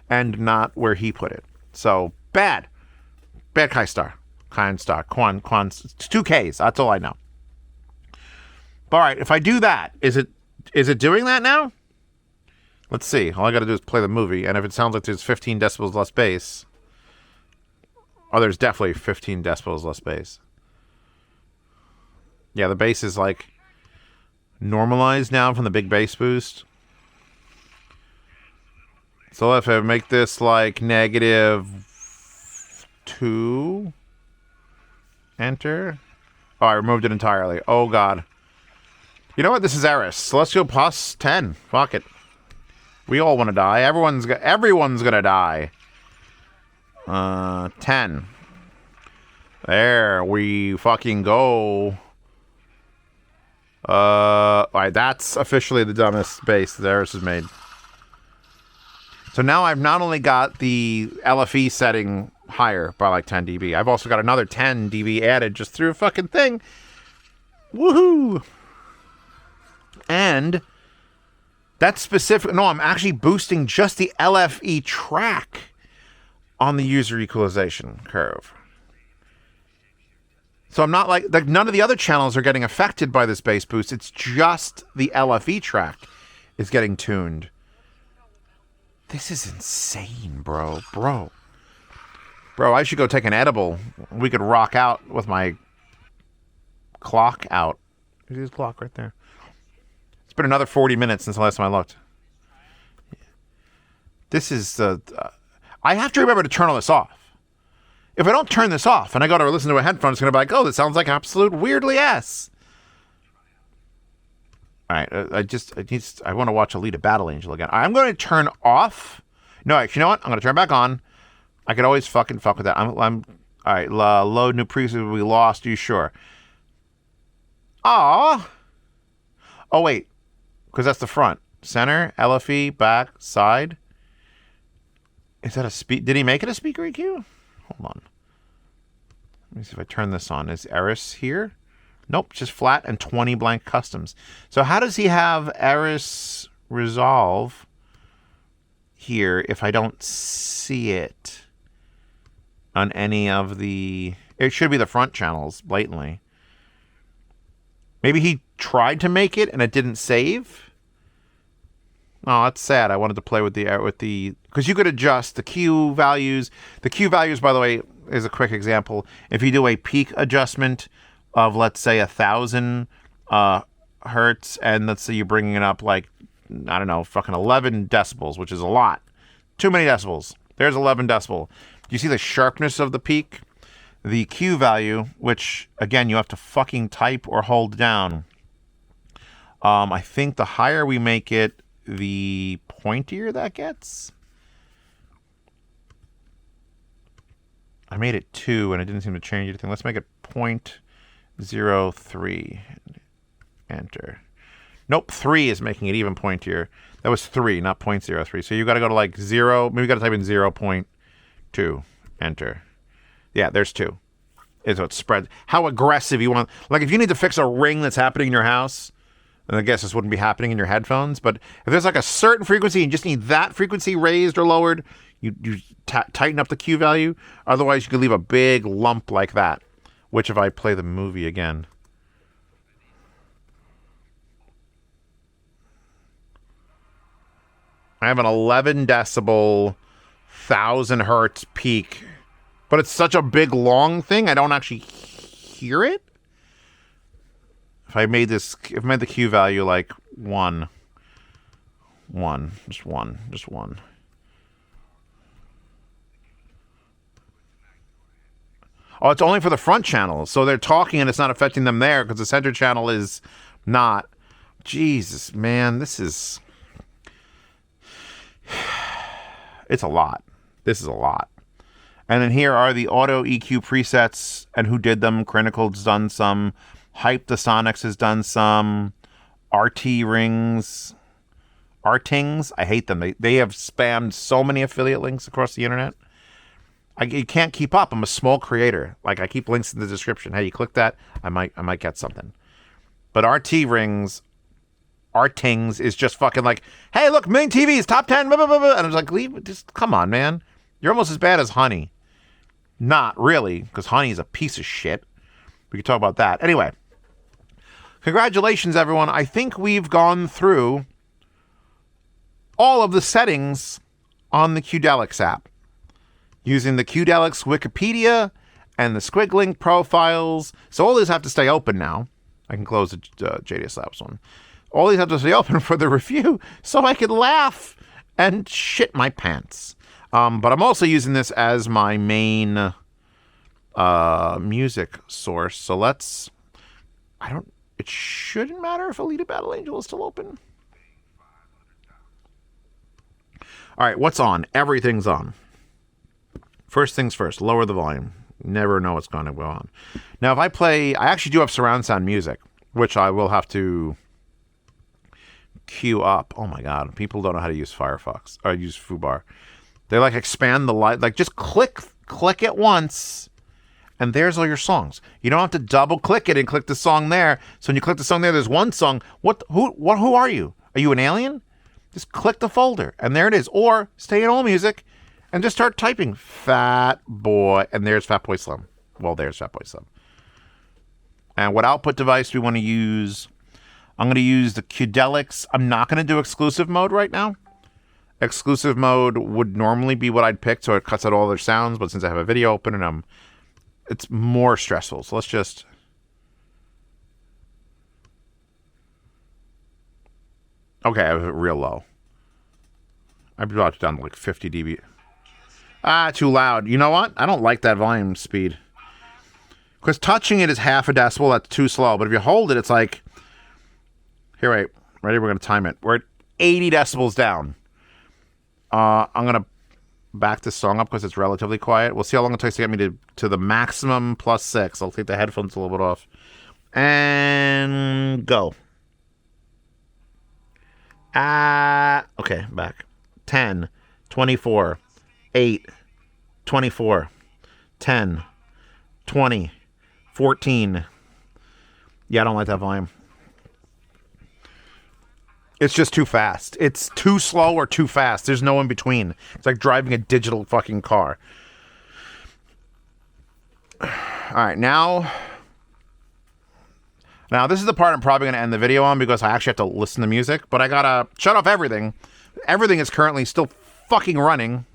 and not where he put it. So, bad. Bad Quan, it's 2 Ks. That's all I know. All right, if I do that, is it doing that now? Let's see. All I got to do is play the movie, and if it sounds like there's 15 decibels less bass... Oh, there's definitely 15 decibels less bass. Yeah, the bass is like normalized now from the big bass boost. So if I make this like -2, enter. Oh, I removed it entirely. Oh, God. You know what? This is Eris. So let's go +10. Fuck it. We all want to die. Everyone's gonna die. 10. There we fucking go. Alright, that's officially the dumbest bass that Eris has made. So now I've not only got the LFE setting higher by like 10 dB, I've also got another 10 dB added just through a fucking thing. Woohoo! And that's specific. No, I'm actually boosting just the LFE track on the user equalization curve. So I'm not like none of the other channels are getting affected by this bass boost. It's just the LFE track is getting tuned. This is insane, bro. Bro, I should go take an edible. We could rock out with my clock out. There's his clock right there. It's been another 40 minutes since the last time I looked. This is I have to remember to turn all this off. If I don't turn this off and I go to listen to a headphone, it's going to be like, oh, this sounds like absolute weirdly ass. All right, I want to watch Alita Battle Angel again. I'm going to turn off. No, actually, you know what? I'm going to turn back on. I could always fucking fuck with that. I'm all right, load new preset we lost. Are you sure? Aw. Oh, wait. Because that's the front. Center, LFE, back, side. Is that a speak? Did he make it a speaker EQ? Hold on. Let me see if I turn this on. Is Eris here? Nope, just flat and 20 blank customs. So how does he have Eris Resolve here if I don't see it on any of the... It should be the front channels, blatantly. Maybe he tried to make it and it didn't save? Oh, that's sad. I wanted to play with the because you could adjust the Q values. The Q values, by the way, is a quick example. If you do a peak adjustment of, let's say, 1,000 hertz, and let's say you're bringing it up like, I don't know, fucking 11 decibels, which is a lot. Too many decibels. There's 11 decibel. You see the sharpness of the peak? The Q value, which, again, you have to fucking type or hold down. I think the higher we make it, the pointier that gets. I made it 2 and it didn't seem to change anything. Let's make it 0.03. Enter. Nope, 3 is making it even pointier. That was 3, not 0.03. So you got to go to like 0. Maybe you got to type in 0.2. Enter. Yeah, there's 2. So it spreads. How aggressive you want. Like if you need to fix a ring that's happening in your house, and I guess this wouldn't be happening in your headphones, but if there's like a certain frequency and you just need that frequency raised or lowered, you tighten up the Q value. Otherwise, you could leave a big lump like that, which if I play the movie again. I have an 11 decibel, 1,000 hertz peak, but it's such a big, long thing, I don't actually hear it. If I made the Q value like 1, just one. Oh, it's only for the front channels. So they're talking and it's not affecting them there because the center channel is not. Jesus, man, this is... It's a lot. This is a lot. And then here are the auto EQ presets and who did them. Critical's done some. Hype the Sonics has done some. RT Rings. Artings. I hate them. They have spammed so many affiliate links across the internet. You can't keep up. I'm a small creator. Like, I keep links in the description. Hey, you click that, I might get something. But RT Rings, Artings is just fucking like, hey, look, Million TVs, top 10, blah, blah, blah, blah. And I was like, just come on, man. You're almost as bad as Honey. Not really, because Honey is a piece of shit. We can talk about that. Anyway, congratulations, everyone. I think we've gone through all of the settings on the Qudelix app. Using the Qudelix Wikipedia and the Squiggling profiles. So all these have to stay open now. I can close the JDS Labs one. All these have to stay open for the review so I can laugh and shit my pants. But I'm also using this as my main music source. So let's... It shouldn't matter if Alita Battle Angel is still open. All right, what's on? Everything's on. First things first, lower the volume. Never know what's going to go on. Now, if I play... I actually do have surround sound music, which I will have to queue up. Oh, my God. People don't know how to use Firefox. Or use FooBar. They, like, expand the light. Like, just click it once, and there's all your songs. You don't have to double-click it and click the song there. So when you click the song there, there's one song. Who are you? Are you an alien? Just click the folder, and there it is. Or stay in all music and just start typing Fat Boy. And there's Fat Boy Slim. Well, there's Fat Boy Slim. And what output device do we want to use? I'm going to use the Qudelix. I'm not going to do exclusive mode right now. Exclusive mode would normally be what I'd pick, so it cuts out all their sounds. But since I have a video open and it's more stressful. So let's just... Okay, I have it real low. I brought it down to like 50 dB. Too loud. You know what? I don't like that volume speed. Because touching it is half a decibel. That's too slow. But if you hold it, it's like... Here, wait. Ready? We're going to time it. We're at 80 decibels down. I'm going to back this song up because it's relatively quiet. We'll see how long it takes to get me to the maximum +6. I'll take the headphones a little bit off. And go. Okay, back. 10, 24, 8, 24, 10, 20, 14. Yeah, I don't like that volume. It's just too fast. It's too slow or too fast. There's no in between. It's like driving a digital fucking car. All right, now this is the part I'm probably going to end the video on because I actually have to listen to music, but I got to shut off everything. Everything is currently still fucking running.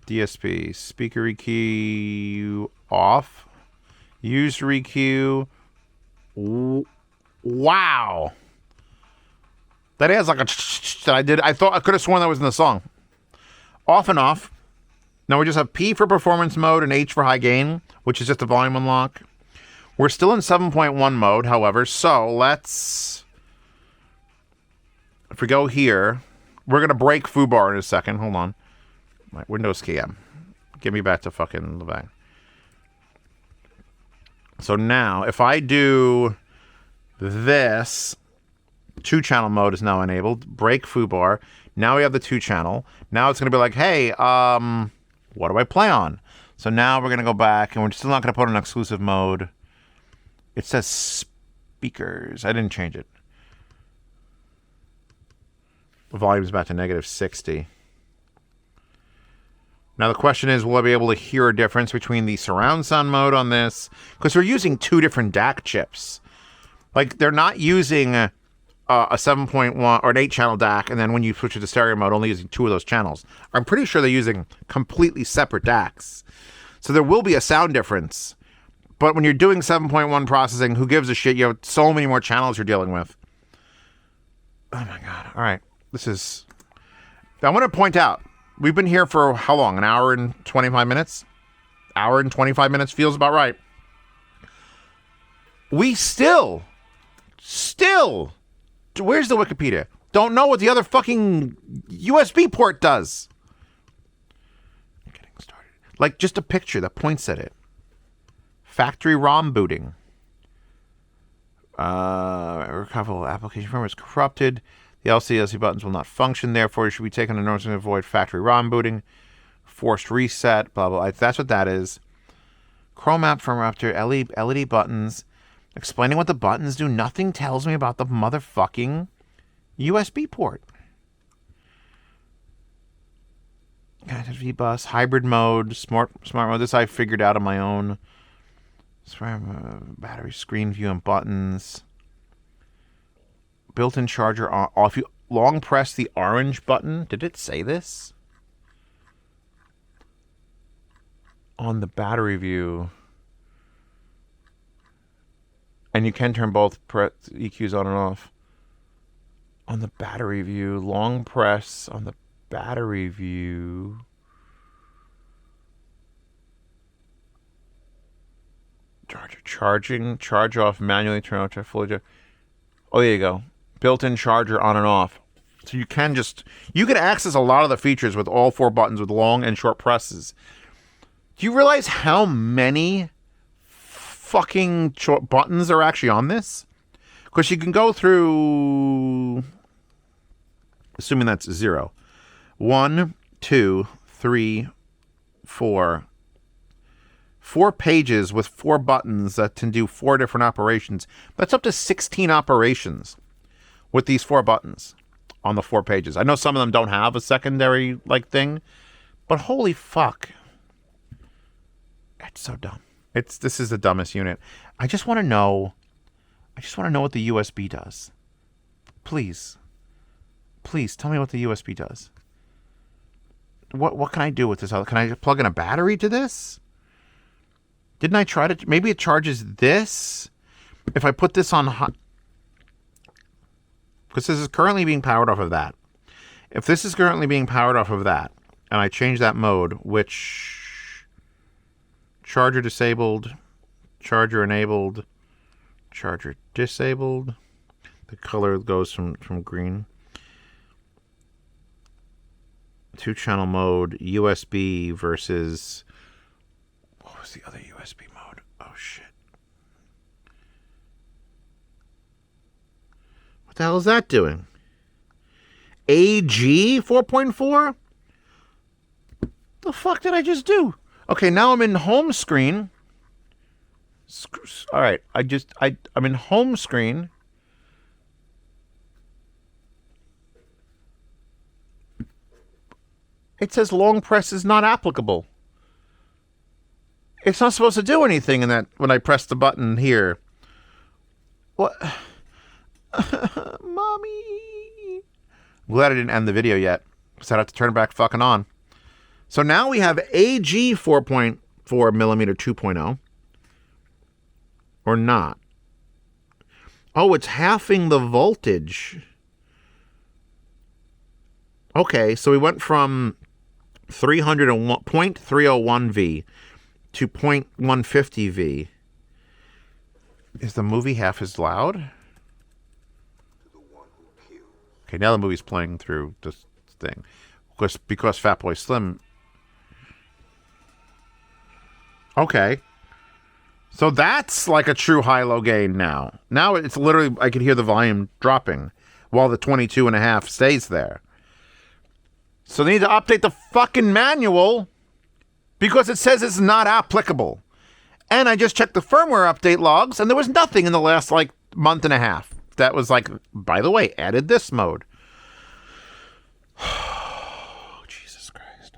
DSP, speaker EQ off. Use EQ. Wow. That is like a that I did. I thought I could have sworn that was in the song. Off and off. Now we just have P for performance mode and H for high gain, which is just a volume unlock. We're still in 7.1 mode, however. So let's... If we go here, we're going to break FooBar in a second. Hold on. My Windows key. Get me back to fucking the bang. So now, if I do this... 2-channel mode is now enabled. Break FooBar. Now we have the 2-channel. Now it's going to be like, hey, what do I play on? So now we're going to go back, and we're still not going to put on exclusive mode. It says speakers. I didn't change it. The volume's back to -60. Now the question is, will I be able to hear a difference between the surround sound mode on this? Because we're using 2 different DAC chips. Like, they're not using... a 7.1 or an 8-channel DAC, and then when you switch it to stereo mode, only using 2 of those channels. I'm pretty sure they're using completely separate DACs. So there will be a sound difference. But when you're doing 7.1 processing, who gives a shit? You have so many more channels you're dealing with. Oh my God. All right. I want to point out, we've been here for how long? An hour and 25 minutes? Hour and 25 minutes feels about right. We still Still, where's the Wikipedia? Don't know what the other fucking USB port does. Getting started. Like, just a picture that points at it. Factory ROM booting. Recoverable application firmware is corrupted. The LCD buttons will not function. Therefore, it should be taken in order to avoid factory ROM booting. Forced reset. Blah, blah. That's what that is. Chrome app firmware update. LED buttons. Explaining what the buttons do. Nothing tells me about the motherfucking USB port. V-bus, hybrid mode, smart mode. This I figured out on my own. Battery, screen view, and buttons. Built-in charger on. If you long press the orange button, did it say this? On the battery view. And you can turn both EQs on and off. On the battery view, long press on the battery view. Charging, charge off, manually turn on, fully charge. Oh, there you go. Built-in charger on and off. So you can access a lot of the features with all 4 buttons with long and short presses. Do you realize how many fucking short buttons are actually on this? Because you can go through, assuming that's 0. 1, 2, 3, 4. 4 pages with 4 buttons that can do 4 different operations. That's up to 16 operations with these 4 buttons on the 4 pages. I know some of them don't have a secondary thing, but holy fuck. It's so dumb. This is the dumbest unit. I just want to know what the USB does. Please. Please tell me what the USB does. What can I do with this? Can I plug in a battery to this? Didn't I try to? Maybe it charges this. If I put this on hot, because this is currently being powered off of that. If this is currently being powered off of that, and I change that mode, which charger disabled, charger enabled, charger disabled. The color goes from green. 2-channel mode, USB versus. What was the other USB mode? Oh, shit. What the hell is that doing? AG 4.4? The fuck did I just do? Okay, now I'm in home screen. All right, I'm in home screen. It says long press is not applicable. It's not supposed to do anything in that when I press the button here. What? Mommy. I'm glad I didn't end the video yet, because I'd have to turn it back fucking on. So now we have AG 4.4 millimeter 2.0. Or not. Oh, it's halving the voltage. Okay, so we went from 0.301 V to 0.150 V. Is the movie half as loud? Okay, now the movie's playing through this thing. Because Fatboy Slim. Okay. So that's like a true high-low gain now. Now it's literally, I can hear the volume dropping while the 22.5 stays there. So they need to update the fucking manual because it says it's not applicable. And I just checked the firmware update logs and there was nothing in the last month and a half that was by the way, added this mode. Oh, Jesus Christ.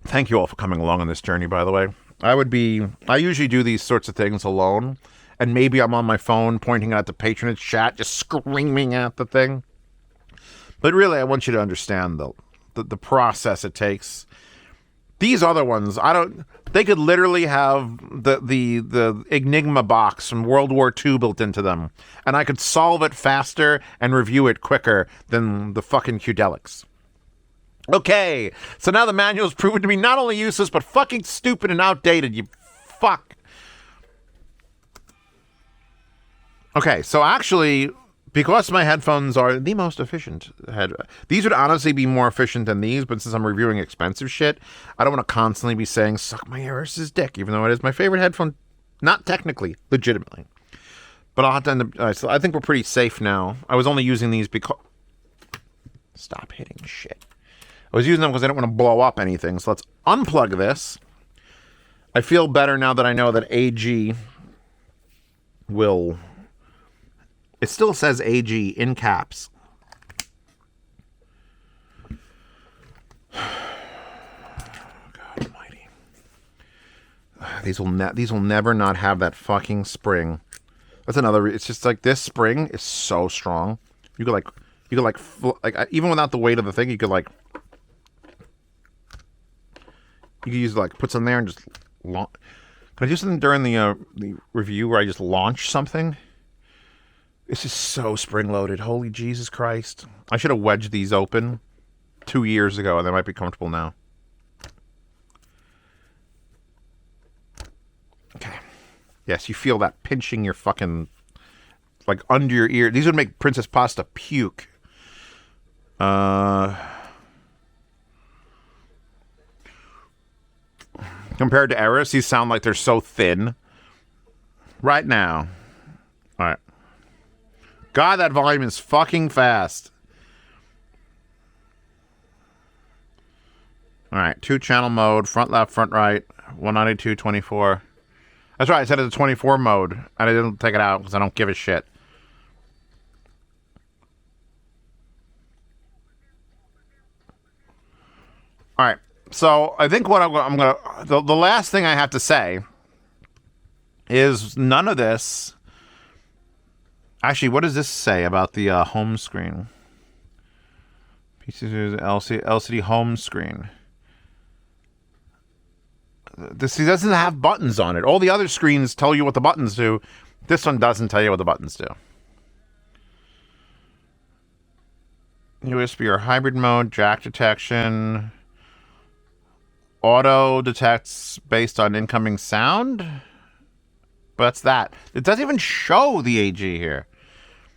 Thank you all for coming along on this journey, by the way. I usually do these sorts of things alone, and maybe I'm on my phone pointing at the patronage chat, just screaming at the thing. But really, I want you to understand the process it takes. These other ones, they could literally have the Enigma box from World War II built into them, and I could solve it faster and review it quicker than the fucking Qudelix. Okay, so now the manual's proven to be not only useless, but fucking stupid and outdated, you fuck. Okay, so actually, because my headphones are the most efficient these would honestly be more efficient than these, but since I'm reviewing expensive shit, I don't want to constantly be saying suck my Harris's dick, even though it is my favorite headphone. Not technically, legitimately. But I'll have to end up... so I think we're pretty safe now. I was only using these because... Stop hitting shit. I was using them because I didn't want to blow up anything. So let's unplug this. I feel better now that I know that AG will... It still says AG in caps. God almighty. These will never not have that fucking spring. That's another. It's just like this spring is so strong. You could like even without the weight of the thing, you could use like put some there and just launch. Can I do something during the review where I just launch something? This is so spring loaded. Holy Jesus Christ! I should have wedged these open 2 years ago, and they might be comfortable now. Okay. Yes, you feel that pinching your fucking, like, under your ear. These would make Princess Pasta puke. Compared to Eris, these sound like they're so thin. Right now. Alright. God, that volume is fucking fast. Alright, 2-channel mode, front left, front right, 192, 24. That's right, I set it to 24 mode, and I didn't take it out because I don't give a shit. Alright, so I think what I'm gonna... The last thing I have to say is none of this... Actually, what does this say about the home screen? PC's LCD home screen. This doesn't have buttons on it. All the other screens tell you what the buttons do. This one doesn't tell you what the buttons do. USB or hybrid mode, jack detection. Auto detects based on incoming sound. But that's that. It doesn't even show the AG here.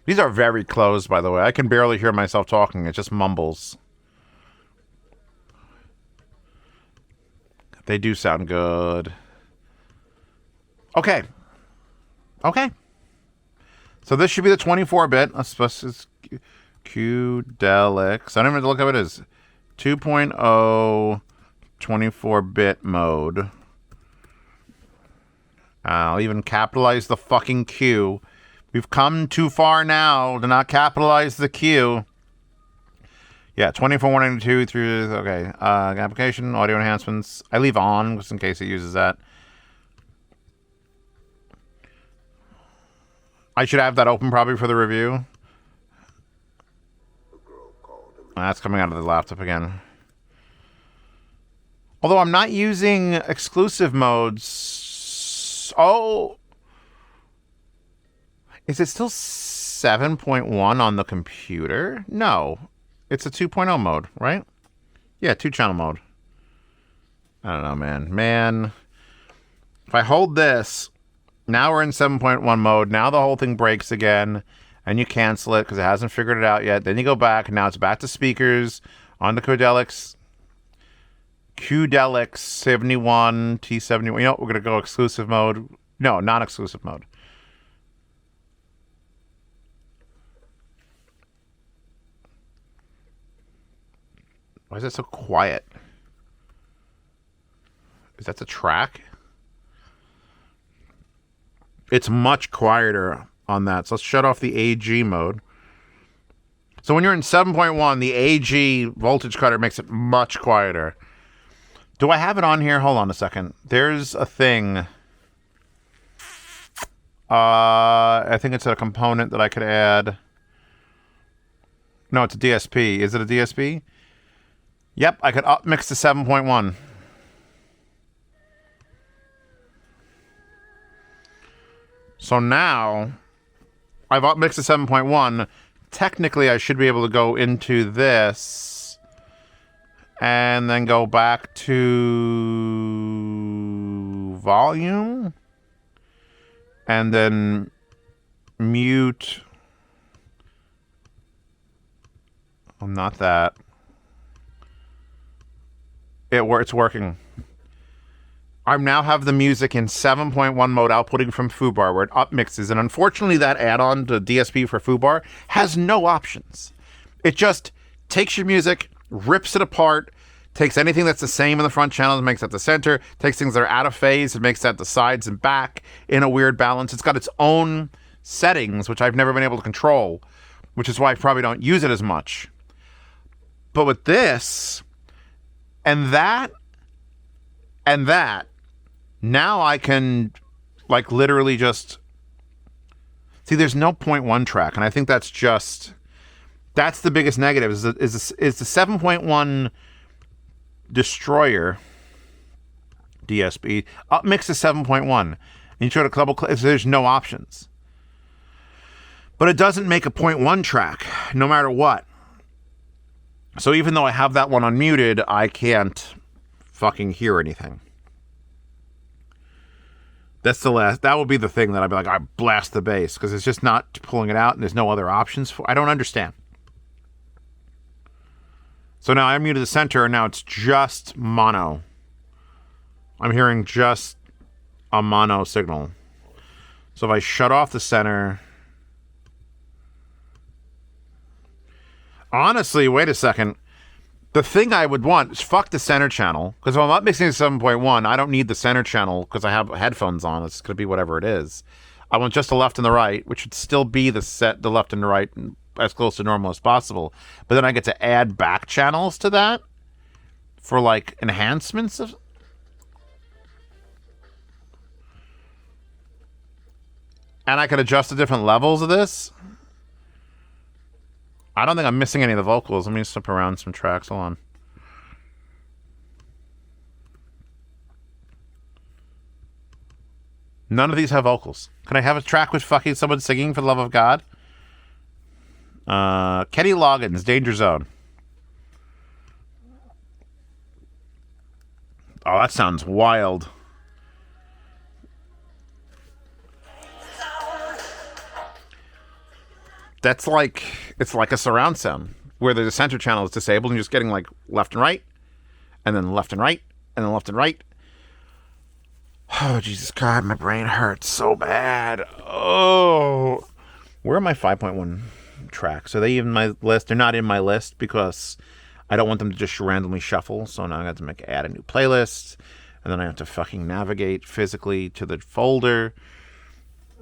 These are very closed, by the way. I can barely hear myself talking. It just mumbles. They do sound good. Okay. Okay. So this should be the 24-bit. Let's just Qudelix. I don't even look how it is. 2.0 24-bit mode. I'll even capitalize the fucking Q. We've come too far now to not capitalize the Q. Yeah, 24.192 through... Okay. Application, audio enhancements. I leave on just in case it uses that. I should have that open probably for the review. That's coming out of the laptop again. Although I'm not using exclusive modes. Oh. Is it still 7.1 on the computer? No. It's a 2.0 mode, right? Yeah, 2-channel mode. I don't know, man. If I hold this, now we're in 7.1 mode. Now the whole thing breaks again, and you cancel it because it hasn't figured it out yet. Then you go back, and now it's back to speakers on the Qudelix 71, T71. You know what? We're going to go exclusive mode. No, non-exclusive mode. Why is it so quiet? Is that the track? It's much quieter on that. So let's shut off the AG mode. So when you're in 7.1, the AG voltage cutter makes it much quieter. Do I have it on here? Hold on a second. There's a thing. I think it's a component that I could add. No, it's a DSP. Is it a DSP? Yep, I could up mix to 7.1. So now, I've up mixed to 7.1. Technically, I should be able to go into this and then go back to volume and then mute. Oh, not that. It's working. I now have the music in 7.1 mode outputting from FooBar where it upmixes. And unfortunately, that add-on to DSP for FooBar has no options. It just takes your music, rips it apart, takes anything that's the same in the front channel and makes that the center, takes things that are out of phase and makes that the sides and back in a weird balance. It's got its own settings, which I've never been able to control, which is why I probably don't use it as much. But with this and that, now I can like literally just see there's no 0.1 track. And I think that's the biggest negative is the 7.1 Destroyer DSP upmix is 7.1 and you try to double click, there's no options, but it doesn't make a 0.1 track no matter what. So even though I have that one unmuted, I can't fucking hear anything. That will be the thing that I'd be like, I blast the bass because it's just not pulling it out and there's no other options I don't understand. So now I muted the center and now it's just mono. I'm hearing just a mono signal. So if I shut off the center... Honestly, wait a second. The thing I would want is fuck the center channel. Because if I'm not mixing to 7.1, I don't need the center channel because I have headphones on. It's going to be whatever it is. I want just the left and the right, which would still be the left and the right as close to normal as possible. But then I get to add back channels to that for like enhancements of... And I can adjust the different levels of this. I don't think I'm missing any of the vocals. Let me slip around some tracks. Hold on. None of these have vocals. Can I have a track with fucking someone singing for the love of God? Kenny Loggins, Danger Zone. Oh, that sounds wild. That's like, it's like a surround sound where the center channel is disabled and you're just getting like left and right, and then left and right, and then left and right. Oh, Jesus God, my brain hurts so bad. Oh, where are my 5.1 tracks? Are they even my list? They're not in my list because I don't want them to just randomly shuffle. So now I have to add a new playlist, and then I have to fucking navigate physically to the folder,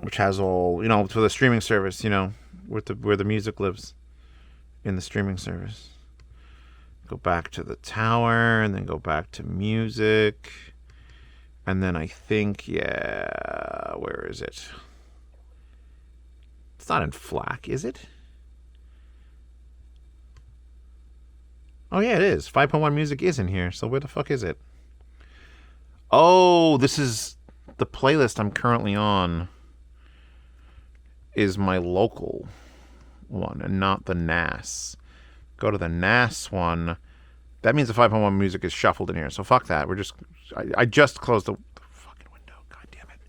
which has all, you know, to the streaming service, you know, where the music lives in the streaming service. Go back to the tower, and then go back to music. And then I think, yeah, where is it? It's not in FLAC, is it? Oh, yeah, it is. 5.1 music is in here, so where the fuck is it? Oh, this is the playlist I'm currently on is my local one and not the NAS. Go to the NAS one. That means the 5.1 music is shuffled in here, so fuck that. I just closed the fucking window. God damn it.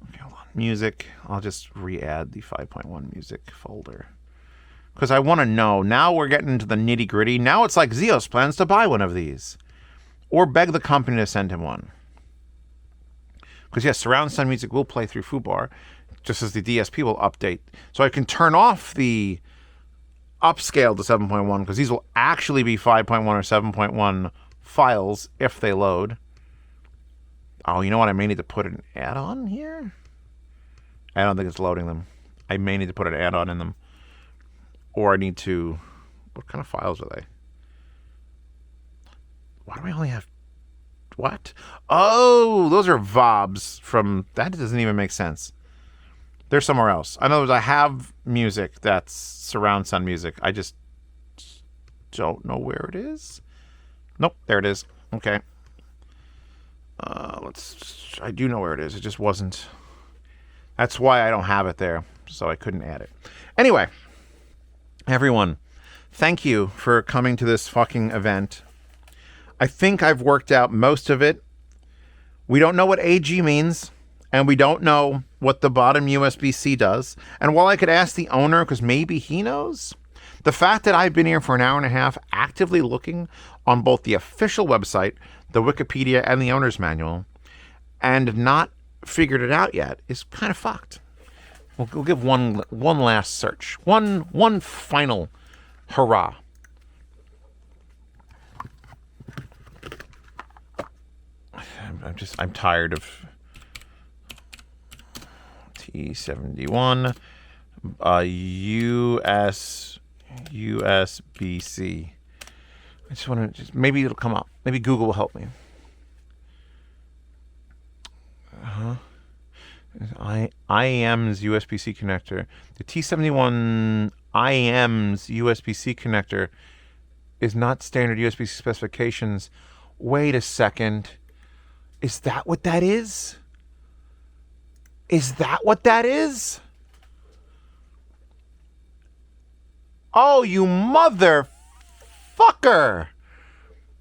Okay, hold on. Music. I'll just re-add the 5.1 music folder. Because I want to know. Now we're getting into the nitty-gritty. Now it's like Zeos plans to buy one of these. Or beg the company to send him one. Because yes, surround sound music will play through FooBar, just as the DSP will update. So I can turn off the upscale to 7.1 because these will actually be 5.1 or 7.1 files if they load. Oh, you know what? I may need to put an add-on here. I don't think it's loading them. I may need to put an add-on in them. Or I need to... What kind of files are they? Why do I only have... What? Oh, those are VOBs from... That doesn't even make sense. They're somewhere else. In other words, I have music that's surround sound music. I just don't know where it is. Nope, there it is. Okay. I do know where it is. It just wasn't. That's why I don't have it there. So I couldn't add it. Anyway, everyone, thank you for coming to this fucking event. I think I've worked out most of it. We don't know what AG means. and we don't know what the bottom USB-C does. And while I could ask the owner, because maybe he knows, the fact that I've been here for an hour and a half actively looking on both the official website, the Wikipedia, and the owner's manual, and not figured it out yet is kind of fucked. We'll give one last search. One final hurrah. I'm tired of T71 USB-C. I just want to maybe it'll come up. Maybe Google will help me. IEM's USB-C connector. The T71 IEM's USB-C connector is not standard USB-C specifications. Wait a second. Is that what that is? Is that what that is? Oh, you motherfucker!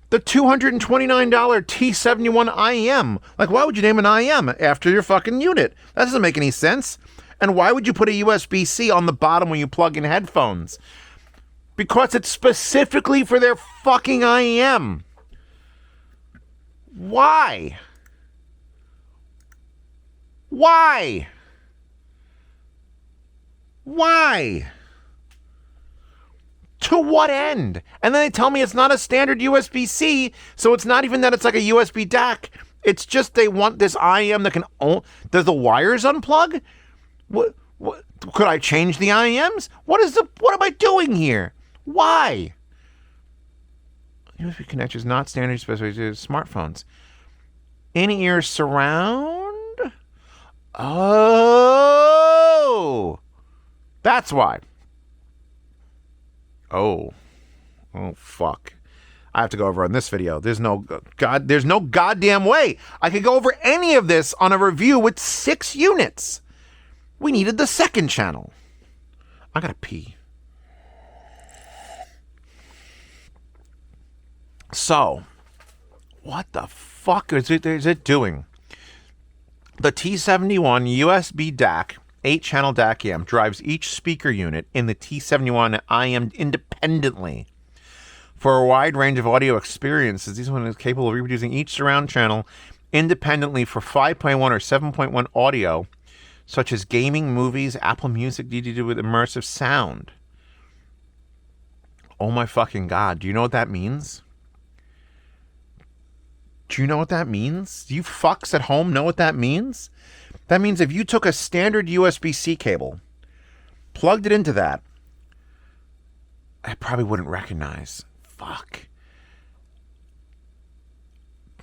The $229 T71 IEM. Like, why would you name an IEM after your fucking unit? That doesn't make any sense. And why would you put a USB-C on the bottom when you plug in headphones? Because it's specifically for their fucking IEM. Why? Why? Why? To what end? And then they tell me it's not a standard USB-C, so it's not even that it's like a USB DAC. It's just they want this IEM that can does the wires unplug? What could I change the IEMs? What am I doing here? Why? USB connector is not standard specified to smartphones. In-ear surround? Oh, that's why. Oh, fuck. I have to go over on this video. There's no goddamn way I could go over any of this on a review with 6 units. We needed the second channel. I gotta pee. So, what the fuck is it doing? The T71 USB DAC 8-channel DAC amp drives each speaker unit in the T71 IEM independently. For a wide range of audio experiences, this one is capable of reproducing each surround channel independently for 5.1 or 7.1 audio, such as gaming, movies, Apple Music, DVD with immersive sound. Oh my fucking God. Do you know what that means? Do you know what that means? Do you fucks at home know what that means? That means if you took a standard USB-C cable, plugged it into that, I probably wouldn't recognize. Fuck.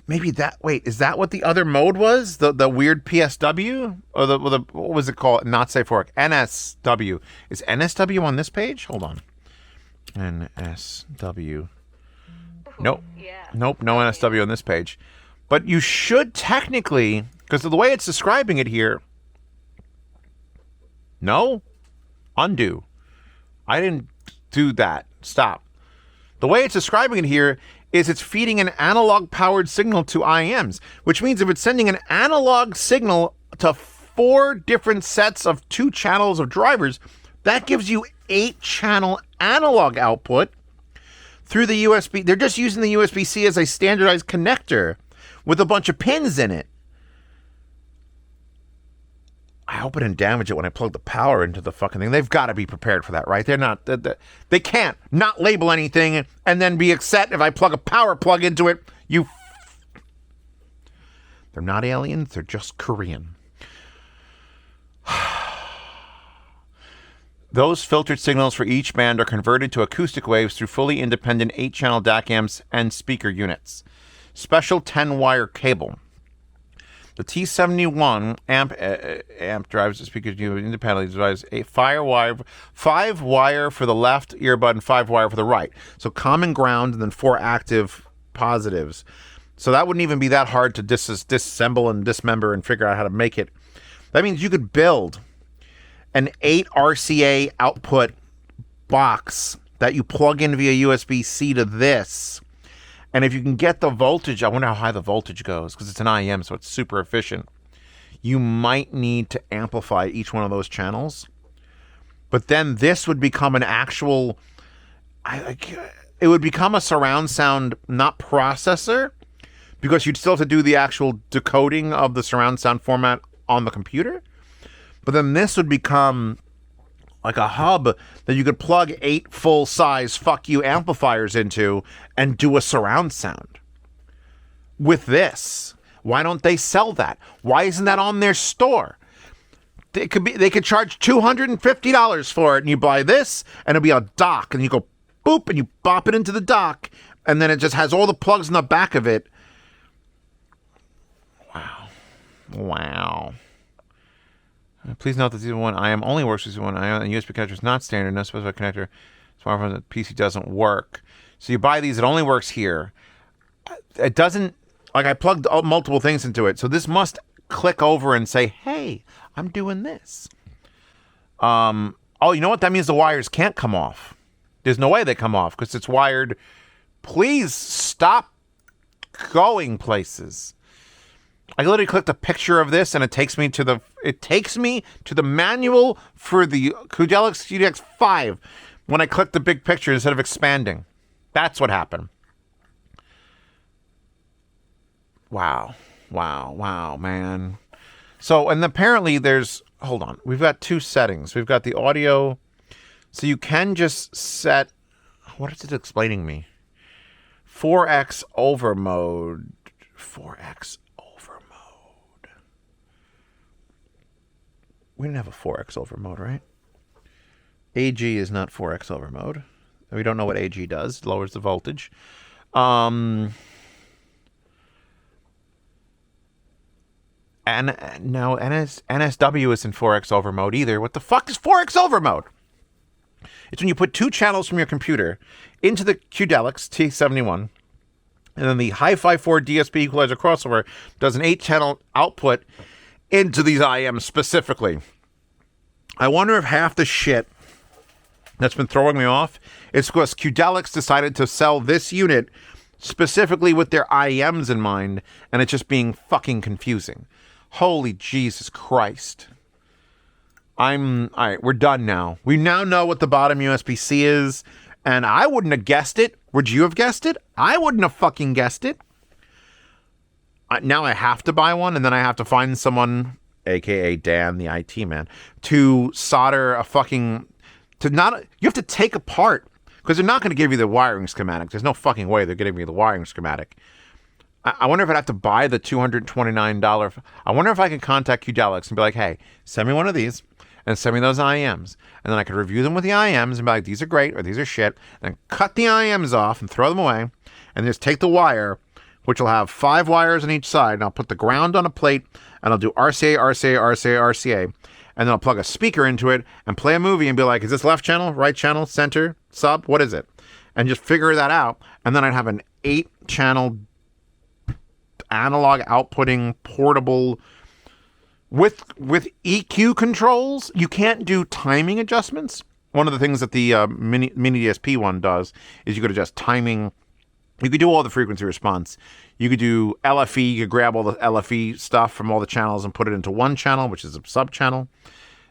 Maybe that... Wait, is that what the other mode was? The weird PSW? Or the what was it called? Not safe for work. NSW. Is NSW on this page? Hold on. NSW. Nope. Yeah. Nope, no NSW on this page. But you should technically, because of the way it's describing it here. No? Undo. I didn't do that. Stop. The way it's describing it here is it's feeding an analog powered signal to IEMs, which means if it's sending an analog signal to 4 different sets of 2 channels of drivers, that gives you 8-channel analog output through the USB. They're just using the USB-C as a standardized connector with a bunch of pins in it. I hope it didn't damage it when I plug the power into the fucking thing. They've got to be prepared for that, right? They're not. They can't not label anything and then be upset if I plug a power plug into it. They're not aliens. They're just Korean. Those filtered signals for each band are converted to acoustic waves through fully independent 8-channel DAC amps and speaker units. Special 10-wire cable. The T71 amp drives the speaker unit independently. Drives a 5-wire for the left earbud and 5-wire for the right. So common ground and then 4 active positives. So that wouldn't even be that hard to disassemble and dismember and figure out how to make it. That means you could build an 8 RCA output box that you plug in via USB-C to this. And if you can get the voltage, I wonder how high the voltage goes, because it's an IEM, so it's super efficient. you might need to amplify each one of those channels. But then this would become an actual... it would become a surround sound, not processor, because you'd still have to do the actual decoding of the surround sound format on the computer. But then this would become like a hub that you could plug 8 full-size fuck you amplifiers into and do a surround sound. With this, why don't they sell that? Why isn't that on their store? They could charge $250 for it, and you buy this, and it'll be a dock, and you go boop, and you bop it into the dock, and then it just has all the plugs in the back of it. Wow. Please note that Z1 IM only works with Z1 IM, and USB connector is not standard. No specified connector. Smartphone, the PC doesn't work. So you buy these, it only works here. It doesn't, like I plugged multiple things into it, so this must click over and say, hey, I'm doing this. Oh, you know what? That means the wires can't come off. There's no way they come off because it's wired. Please stop going places. I literally clicked a picture of this and it takes me to the manual for the Qudelix QDX5 when I clicked the big picture instead of expanding. That's what happened. Wow, man. So, and apparently there's, hold on, we've got 2 settings. We've got the audio, so you can just set, what is it explaining me? 4x over mode. 4x over mode. We didn't have a 4x over mode, right? AG is not 4x over mode. We don't know what AG does. It lowers the voltage. And no, NSW isn't 4x over mode either. What the fuck is 4x over mode? It's when you put 2 channels from your computer into the Qudelix T71, and then the Hi-Fi 4 DSP equalizer crossover does an 8-channel output into these IMs specifically. I wonder if half the shit that's been throwing me off is because Qudelix decided to sell this unit specifically with their IMs in mind, and it's just being fucking confusing. Holy Jesus Christ. All right, we're done now. We now know what the bottom USB-C is, and I wouldn't have guessed it. Would you have guessed it? I wouldn't have fucking guessed it. Now I have to buy one, and then I have to find someone, aka Dan, the IT man, to solder a fucking... You have to take apart, because they're not going to give you the wiring schematic. There's no fucking way they're giving you the wiring schematic. I wonder if I'd have to buy the $229. I wonder if I can contact Qudelix and be like, hey, send me one of these and send me those IMs. And then I could review them with the IMs and be like, these are great or these are shit. And then cut the IMs off and throw them away. And just take the wire, which will have 5 wires on each side. And I'll put the ground on a plate and I'll do RCA, RCA, RCA, RCA. And then I'll plug a speaker into it and play a movie and be like, is this left channel, right channel, center, sub? What is it? And just figure that out. And then I'd have an 8-channel analog outputting portable with EQ controls. You can't do timing adjustments. One of the things that the mini DSP one does is you could adjust timing. You could do all the frequency response. You could do LFE. You could grab all the LFE stuff from all the channels and put it into one channel, which is a sub channel.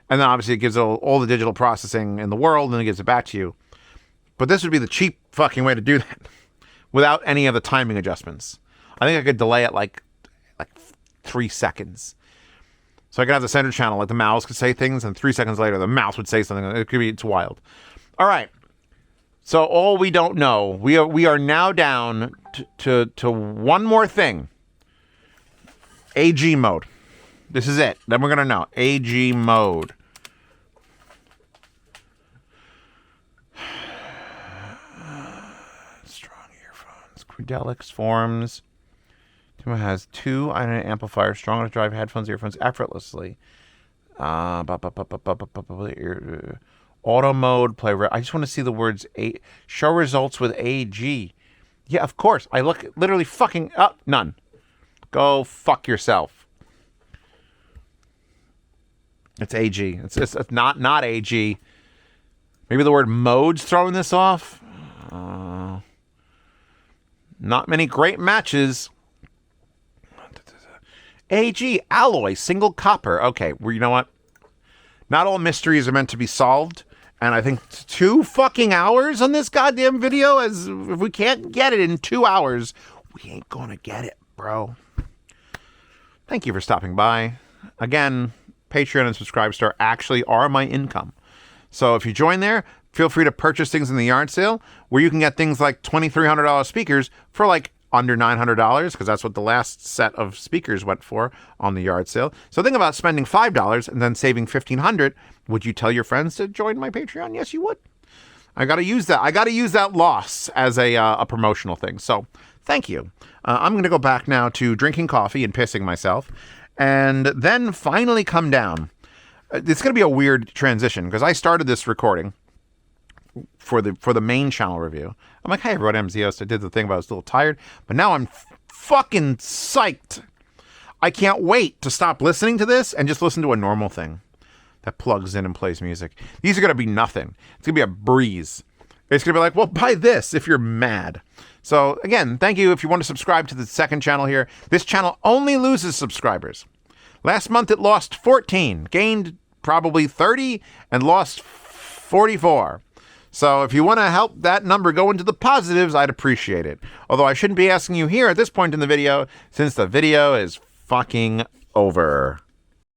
And then obviously it gives all the digital processing in the world and it gives it back to you. But this would be the cheap fucking way to do that without any of the timing adjustments. I think I could delay it like 3 seconds. So I could have the center channel, like the mouse could say things, and 3 seconds later the mouse would say something. It's wild. All right. So all we don't know, we are now down to one more thing. AG mode. This is it. Then we're gonna know AG mode. Strong earphones. Qudelix forms. Has 2 ion amplifiers, strong enough to drive headphones, earphones effortlessly. Auto mode, play. I just want to see the words show results with AG. Yeah, of course. I look literally fucking up. None. Go fuck yourself. It's AG. It's not AG. Maybe the word mode's throwing this off. Not many great matches. AG, alloy, single copper. Okay, well, you know what? Not all mysteries are meant to be solved. And I think 2 fucking hours on this goddamn video, as if we can't get it in 2 hours, we ain't gonna get it, bro. Thank you for stopping by. Again, Patreon and Subscribestar actually are my income. So if you join there, feel free to purchase things in the yard sale, where you can get things like $2,300 speakers for like under $900, because that's what the last set of speakers went for on the yard sale. So think about spending $5 and then saving $1,500. Would you tell your friends to join my Patreon? Yes, you would. I got to use that. I got to use that loss as a promotional thing. So thank you. I'm going to go back now to drinking coffee and pissing myself, and then finally come down. It's going to be a weird transition, because I started this recording for the main channel review. I'm like, hey, everyone, I'm Zeos. I did the thing, but I was a little tired. But now I'm fucking psyched. I can't wait to stop listening to this and just listen to a normal thing that plugs in and plays music. These are going to be nothing. It's going to be a breeze. It's going to be like, well, buy this if you're mad. So, again, thank you if you want to subscribe to the second channel here. This channel only loses subscribers. Last month it lost 14, gained probably 30, and lost 44. So if you want to help that number go into the positives, I'd appreciate it. Although I shouldn't be asking you here at this point in the video, since the video is fucking over.